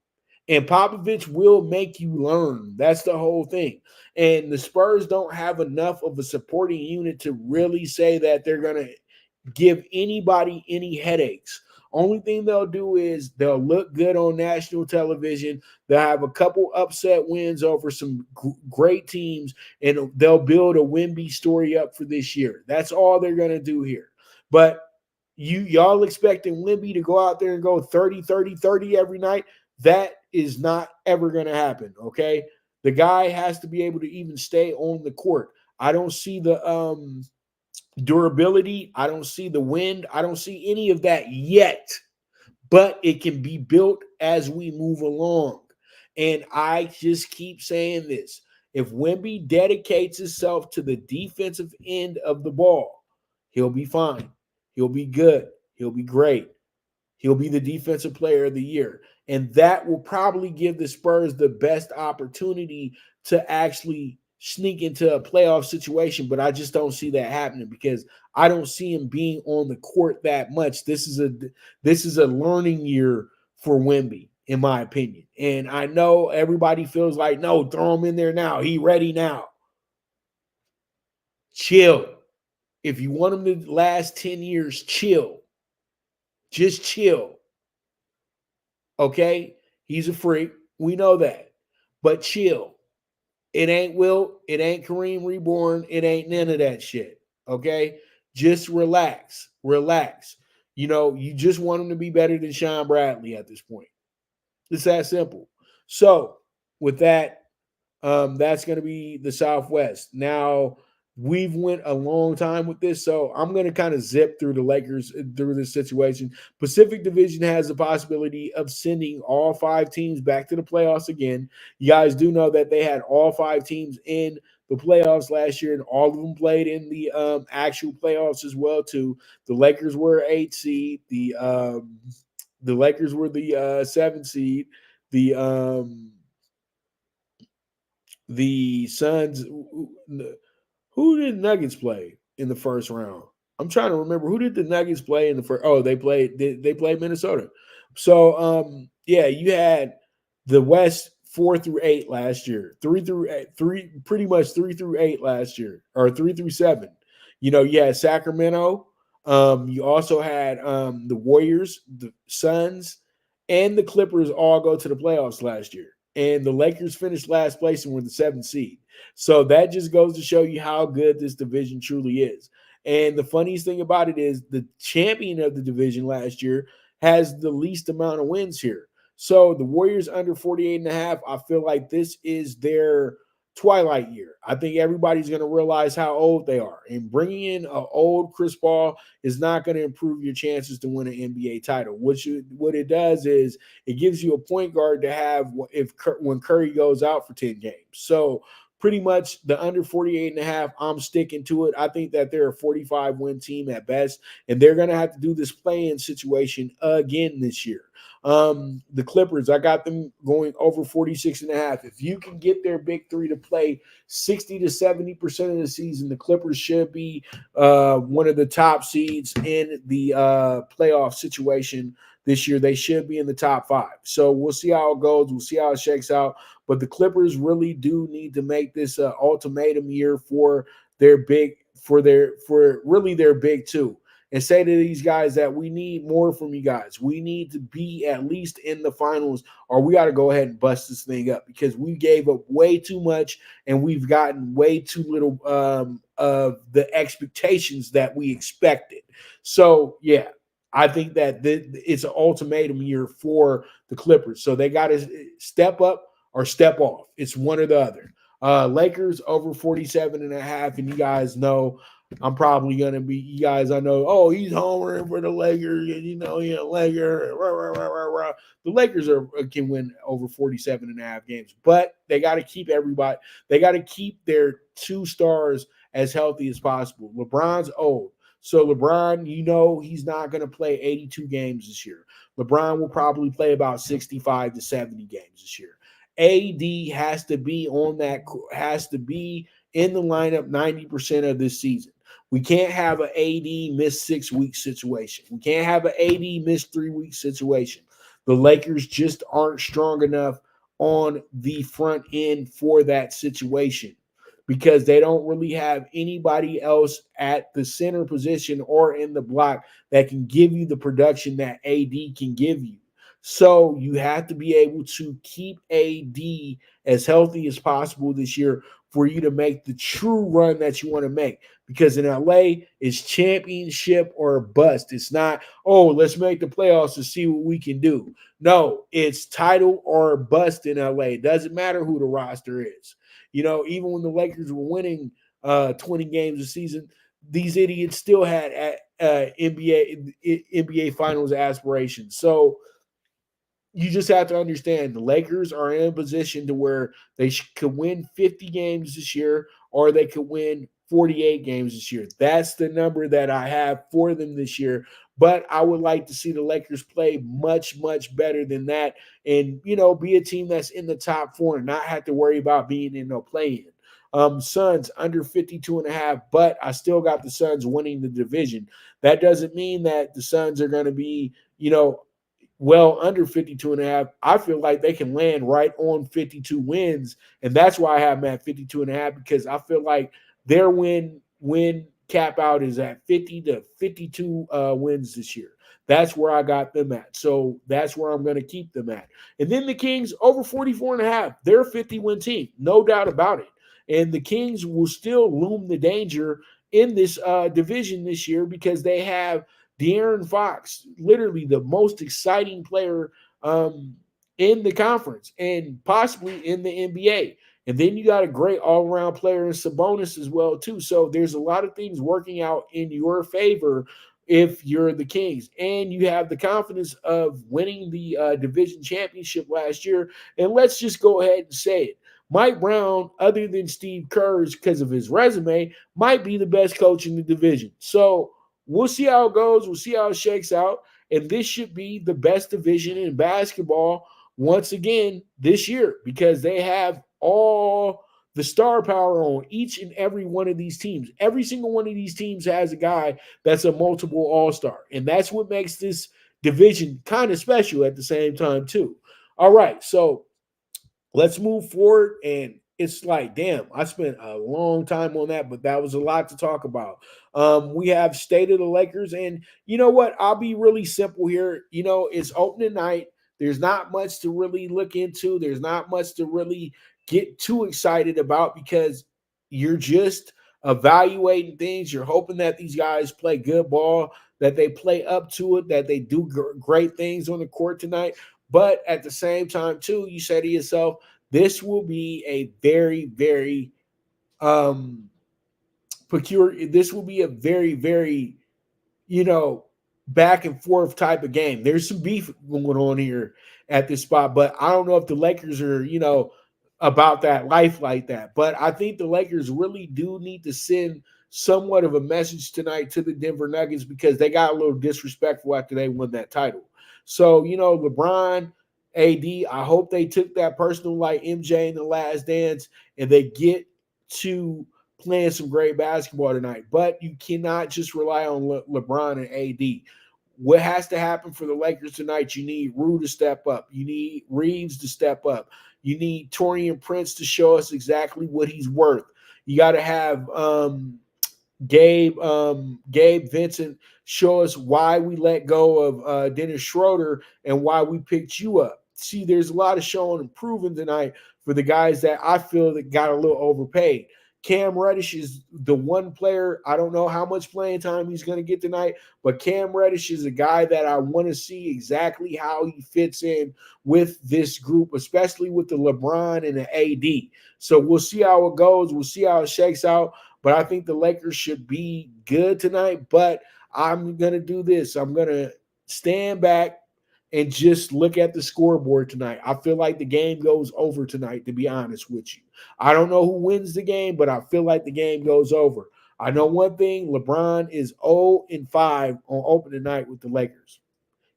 And Popovich will make you learn. That's the whole thing. And the Spurs don't have enough of a supporting unit to really say that they're going to give anybody any headaches. Only thing they'll do is they'll look good on national television. They'll have a couple upset wins over some great teams, and they'll build a Wemby story up for this year. That's all they're going to do here. But y'all expecting Wemby to go out there and go 30, 30, 30 every night? That is not ever going to happen, okay? The guy has to be able to even stay on the court. I don't see the durability. I don't see the wind. I don't see any of that yet, but it can be built as we move along. And I just keep saying this. If Wemby dedicates himself to the defensive end of the ball, he'll be fine. He'll be good. He'll be great. He'll be the defensive player of the year. And that will probably give the Spurs the best opportunity to actually sneak into a playoff situation. But I just don't see that happening because I don't see him being on the court that much. This is a learning year for Wemby, in my opinion. And I know everybody feels like, no, throw him in there now. He ready now. Chill. If you want him to last 10 years, chill. Just chill. Okay? He's a freak. We know that. But chill. It ain't Wilt. It ain't Kareem Reborn. It ain't none of that shit. Okay? Just relax. Relax. You just want him to be better than Sean Bradley at this point. It's that simple. So, with that, that's going to be the Southwest. Now, we've went a long time with this, so I'm going to kind of zip through the Lakers through this situation. Pacific Division has the possibility of sending all 5 teams back to the playoffs again. You guys do know that they had all 5 teams in the playoffs last year, and all of them played in the actual playoffs as well too. The Lakers were 8 seed. The Lakers were the 7 seed. The Suns. Who did Nuggets play in the first round? I'm trying to remember. Who did the Nuggets play in the first? Oh, they played Minnesota. So yeah, you had the West 4 through 8 last year, 3 through 8, pretty much 3 through 8 last year, or 3 through 7. You had Sacramento. You also had the Warriors, the Suns, and the Clippers all go to the playoffs last year. And the Lakers finished last place and were the 7th seed. So that just goes to show you how good this division truly is. And the funniest thing about it is the champion of the division last year has the least amount of wins here. So the Warriors under 48.5, I feel like this is their twilight year. I think everybody's going to realize how old they are. And bringing in an old Chris Paul is not going to improve your chances to win an NBA title. What it does is it gives you a point guard to have when Curry goes out for 10 games. So pretty much the under 48.5, I'm sticking to it. I think that they're a 45-win team at best, and they're going to have to do this play-in situation again this year. The Clippers, I got them going over 46.5. If you can get their big three to play 60 to 70% of the season, the Clippers should be one of the top seeds in the playoff situation this year. They should be in the top 5. So we'll see how it goes. We'll see how it shakes out. But the Clippers really do need to make this ultimatum year for their big two. And say to these guys that we need more from you guys. We need to be at least in the finals, or we got to go ahead and bust this thing up because we gave up way too much and we've gotten way too little of the expectations that we expected. So, yeah, I think that it's an ultimatum year for the Clippers. So they got to step up or step off. It's one or the other. Lakers over 47.5, and you guys know I'm probably going to be, you guys, I know, oh, he's homering for the Lakers, and Laker. Rah, rah, rah, rah, rah. The Lakers can win over 47.5 games, but they got to keep everybody, they got to keep their 2 stars as healthy as possible. LeBron's old, So LeBron, he's not going to play 82 games this year. LeBron will probably play about 65 to 70 games this year. AD has to be in the lineup 90% of this season. We can't have an AD miss 6 week situation. We can't have an AD miss 3 week situation. The Lakers just aren't strong enough on the front end for that situation because they don't really have anybody else at the center position or in the block that can give you the production that AD can give you. So you have to be able to keep AD as healthy as possible this year for you to make the true run that you want to make. Because in LA, it's championship or bust. It's not, let's make the playoffs to see what we can do. No, it's title or bust in LA. It doesn't matter who the roster is. Even when the Lakers were winning 20 games a season, these idiots still had NBA Finals aspirations. So you just have to understand the Lakers are in a position to where they could win 50 games this year or they could win 48 games this year. That's the number that I have for them this year. But I would like to see the Lakers play much, much better than that and, be a team that's in the top 4 and not have to worry about being in no play-in. Suns under 52.5, but I still got the Suns winning the division. That doesn't mean that the Suns are going to be, well under 52.5. I feel like they can land right on 52 wins, and that's why I have them at 52.5 because I feel like their win cap out is at 50 to 52 wins this year. That's where I got them at. So that's where I'm going to keep them at. And then the Kings over 44.5. They're a 50-win team, no doubt about it. And the Kings will still loom the danger in this division this year because they have De'Aaron Fox, literally the most exciting player in the conference and possibly in the NBA. And then you got a great all-around player in Sabonis as well, too. So there's a lot of things working out in your favor if you're the Kings. And you have the confidence of winning the division championship last year. And let's just go ahead and say it. Mike Brown, other than Steve Kerr's because of his resume, might be the best coach in the division. So we'll see how it goes. We'll see how it shakes out. And this should be the best division in basketball once again this year because they have all the star power on each and every one of these teams. Every single one of these teams has a guy that's a multiple all-star. And that's what makes this division kind of special at the same time too. All right, so let's move forward. And it's like, damn, I spent a long time on that, but that was a lot to talk about. We have State of the Lakers. And you know what? I'll be really simple here. It's opening night. There's not much to really look into. There's not much to really get too excited about because you're just evaluating things. You're hoping that these guys play good ball, that they play up to it, that they do great things on the court tonight. But at the same time, too, you say to yourself, this will be a very, very peculiar. This will be a very, very, back and forth type of game. There's some beef going on here at this spot, but I don't know if the Lakers are, about that life like that. But I think the Lakers really do need to send somewhat of a message tonight to the Denver Nuggets because they got a little disrespectful after they won that title. So, LeBron, AD, I hope they took that personal like MJ in The Last Dance and they get to playing some great basketball tonight. But you cannot just rely on LeBron and AD. What has to happen for the Lakers tonight? You need Rue to step up. You need Reeves to step up. You need Taurean Prince to show us exactly what he's worth. You got to have Gabe Vincent show us why we let go of Dennis Schroeder and why we picked you up. See, there's a lot of showing and proving tonight for the guys that I feel that got a little overpaid. Cam Reddish is the one player. I don't know how much playing time he's going to get tonight, but Cam Reddish is a guy that I want to see exactly how he fits in with this group, especially with the LeBron and the AD. So we'll see how it goes. We'll see how it shakes out. But I think the Lakers should be good tonight. But I'm going to do this. I'm going to stand back and just look at the scoreboard tonight. I feel like the game goes over tonight, to be honest with you. I don't know who wins the game, but I feel like the game goes over. I know one thing: LeBron is 0-5 on opening night with the Lakers.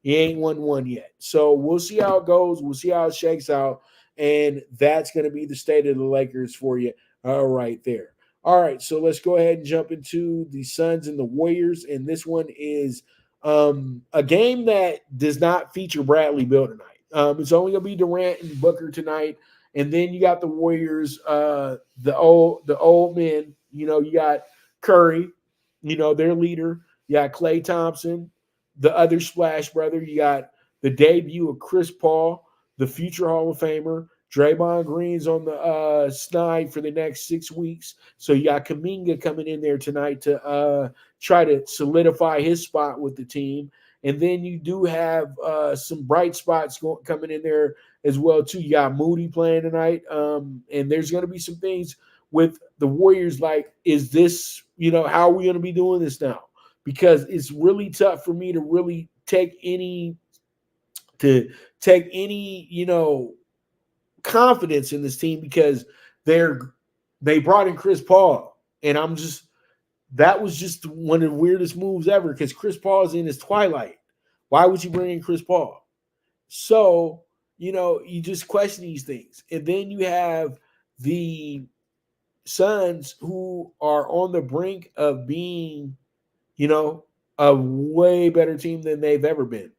He ain't won one yet. So we'll see how it goes. We'll see how it shakes out. And that's going to be the state of the Lakers for you right there. All right, so let's go ahead and jump into the Suns and the Warriors. And this one is a game that does not feature Bradley Beal tonight. It's only going to be Durant and Booker tonight. And then you got the Warriors, the old men. You know, you got Curry, you know, their leader. You got Klay Thompson, the other Splash brother. You got the debut of Chris Paul, the future Hall of Famer. Draymond Green's on the snide for the next 6 weeks. So you got Kuminga coming in there tonight to try to solidify his spot with the team. And then you do have some bright spots coming in there as well, too. You got Moody playing tonight. And there's going to be some things with the Warriors like, is this, you know, how are we going to be doing this now? Because it's really tough for me to really take any, you know, confidence in this team because they brought in Chris Paul. And that was just one of the weirdest moves ever because Chris Paul is in his twilight. Why would you bring in Chris Paul? So, you know, you just question these things. And then you have the Suns who are on the brink of being, you know, a way better team than they've ever been,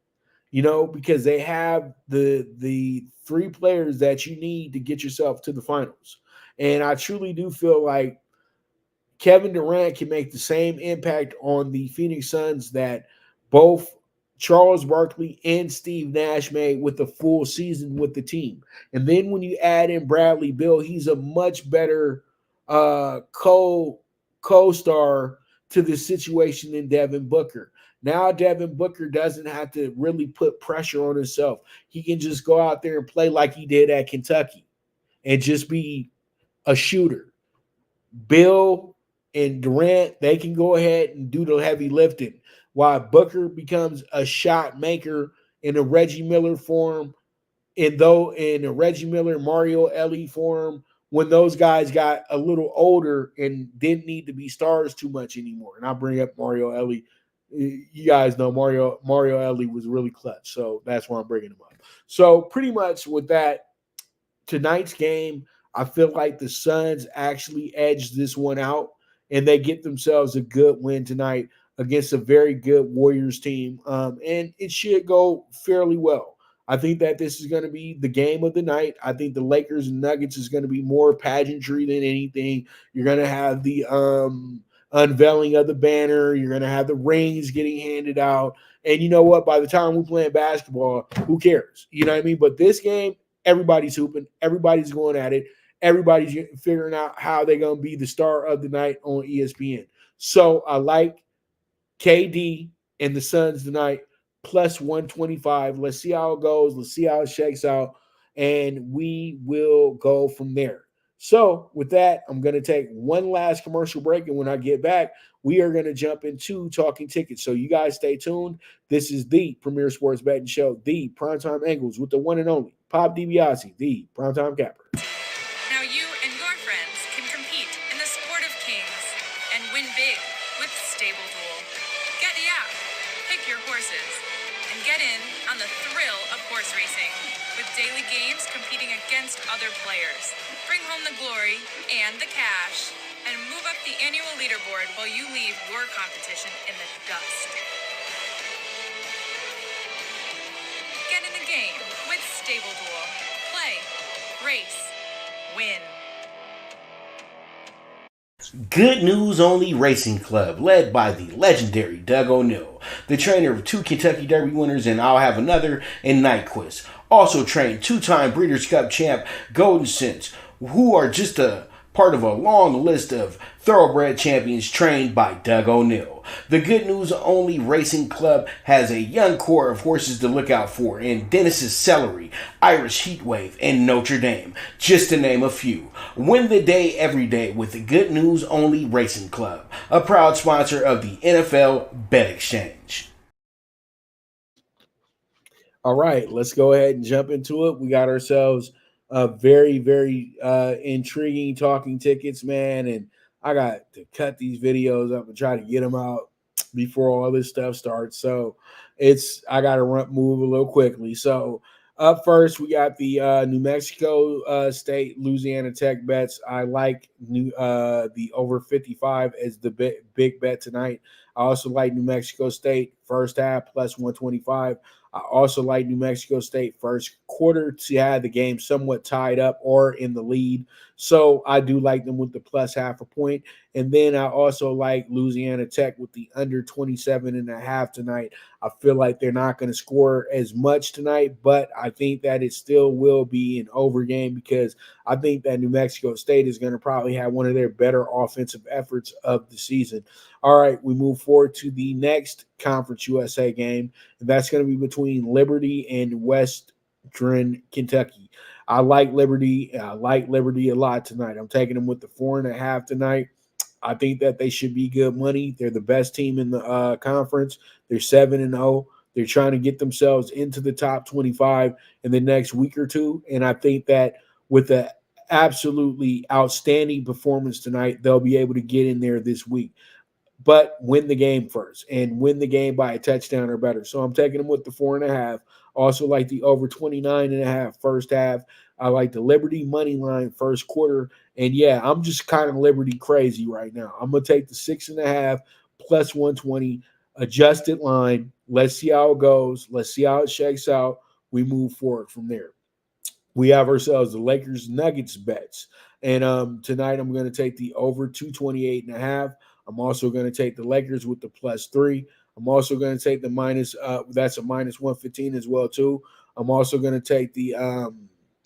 you know, because they have the three players that you need to get yourself to the finals. And I truly do feel like Kevin Durant can make the same impact on the Phoenix Suns that both Charles Barkley and Steve Nash made with the full season with the team. And then when you add in Bradley Beal, he's a much better co-star to this situation than Devin Booker. Now Devin Booker doesn't have to really put pressure on himself. He can just go out there and play like he did at Kentucky and just be a shooter. Bill and Durant, they can go ahead and do the heavy lifting while Booker becomes a shot maker in a Reggie Miller form, in a Reggie Miller, Mario Ellie form, when those guys got a little older and didn't need to be stars too much anymore. And I bring up Mario Ellie. You guys know Mario Ellie was really clutch, so that's why I'm bringing him up. So pretty much with that, tonight's game, I feel like the Suns actually edged this one out, and they get themselves a good win tonight against a very good Warriors team, and it should go fairly well. I think that this is going to be the game of the night. I think the Lakers and Nuggets is going to be more pageantry than anything. You're going to have the unveiling of the banner. You're going to have the rings getting handed out. And you know what? By the time we're playing basketball, who cares? You know what I mean? But this game, everybody's hooping. Everybody's going at it. Everybody's figuring out how they're going to be the star of the night on ESPN. So I like KD and the Suns tonight, plus 125. Let's see how it goes. Let's see how it shakes out. And we will go from there. So with that, I'm going to take one last commercial break. And when I get back, we are going to jump into Talking Tickets. So you guys stay tuned. This is the premier sports betting show, the PrimeTime Angles, with the one and only Pop DiBiase, the PrimeTime Capper. Now you and your friends can compete in the sport of kings and win big with Stable Duel. Get the app, pick your horses, and get in on the thrill of horse racing with daily games competing against other players. Bring home the glory and the cash, and move up the annual leaderboard while you leave your competition in the dust. Get in the game with Stable Duel. Play, race, win. Good News Only Racing Club, led by the legendary Doug O'Neill, the trainer of 2 Kentucky Derby winners and I'll Have Another and Nyquist. Also trained 2-time Breeders' Cup champ Golden Sense, who are just a part of a long list of thoroughbred champions trained by Doug O'Neill. The Good News Only Racing Club has a young core of horses to look out for in Dennis's Celery, Irish Heatwave, and Notre Dame, just to name a few. Win the day every day with the Good News Only Racing Club, a proud sponsor of the NFL Bet Exchange. All right, let's go ahead and jump into it. We got ourselves a very, very intriguing Talking Tickets, man. And I got to cut these videos up and try to get them out before all this stuff starts. So I got to move a little quickly. So up first, we got the New Mexico State Louisiana Tech bets. I like the over 55 as the big bet tonight. I also like New Mexico State first half plus 125. I also like New Mexico State first quarter to have the game somewhat tied up or in the lead. So I do like them with the plus half a point. And then I also like Louisiana Tech with the under 27.5 tonight. I feel like they're not going to score as much tonight, but I think that it still will be an over game because I think that New Mexico State is going to probably have one of their better offensive efforts of the season. All right, we move forward to the next Conference USA game, and that's going to be between Liberty and Western Kentucky. I like Liberty. I like Liberty a lot tonight. I'm taking them with the 4.5 tonight. I think that they should be good money. They're the best team in the conference. They're 7-0. They're trying to get themselves into the top 25 in the next week or two. And I think that with an absolutely outstanding performance tonight, they'll be able to get in there this week. But win the game first and win the game by a touchdown or better. So I'm taking them with the 4.5. Also like the over 29.5 first half. I like the Liberty money line first quarter. And yeah, I'm just kind of Liberty crazy right now. I'm going to take the 6.5 plus 120 adjusted line. Let's see how it goes. Let's see how it shakes out. We move forward from there. We have ourselves the Lakers Nuggets bets. And tonight I'm going to take the over 228.5. I'm also going to take the Lakers with the plus 3. I'm also going to take the minus, that's a minus 115 as well, too. I'm also going to take the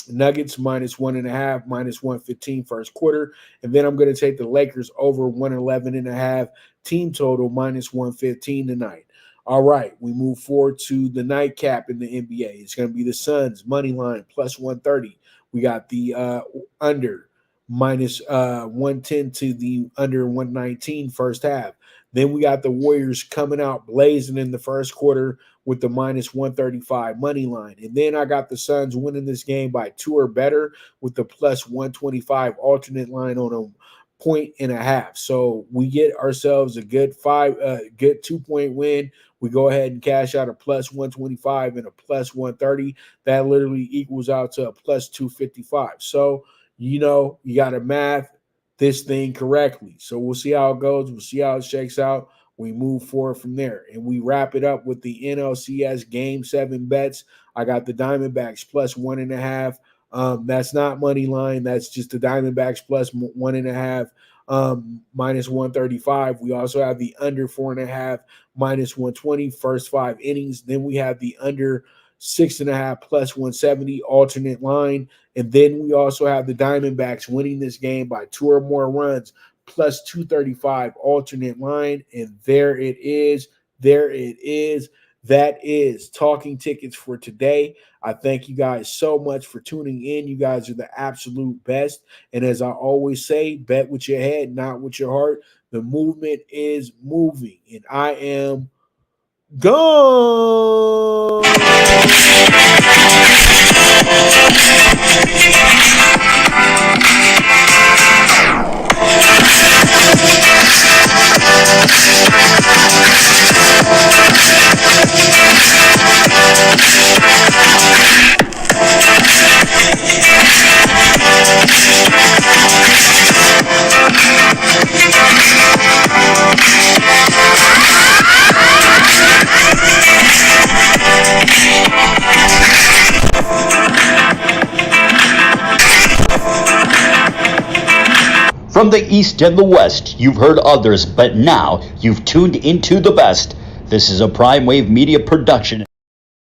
Nuggets minus 1.5, minus 115 first quarter. And then I'm going to take the Lakers over 111.5 team total minus 115 tonight. All right, we move forward to the nightcap in the NBA. It's going to be the Suns money line plus 130. We got the under minus 110 to the under 119 first half. Then we got the Warriors coming out blazing in the first quarter with the minus 135 money line. And then I got the Suns winning this game by 2 or better with the plus 125 alternate line on a 1.5. So we get ourselves a good 2-point win. We go ahead and cash out a plus 125 and a plus 130. That literally equals out to a plus 255. So, you know, you got to math this thing correctly. So we'll see how it goes. We'll see how it shakes out. We move forward from there. And we wrap it up with the NLCS Game 7 bets. I got the Diamondbacks plus 1.5. That's not money line. That's just the Diamondbacks plus 1.5, minus 135. We also have the under 4.5, minus 120, first 5 innings. Then we have the under 6.5 plus 170 alternate line. And then we also have the Diamondbacks winning this game by 2 or more runs plus 235 alternate line. And there it is. There it is. That is Talking Tickets for today. I thank you guys so much for tuning in. You guys are the absolute best. And as I always say, bet with your head, not with your heart. The movement is moving. And I am gone. From the East and the West, you've heard others, but now you've tuned into the best. This is a Prime Wave Media production.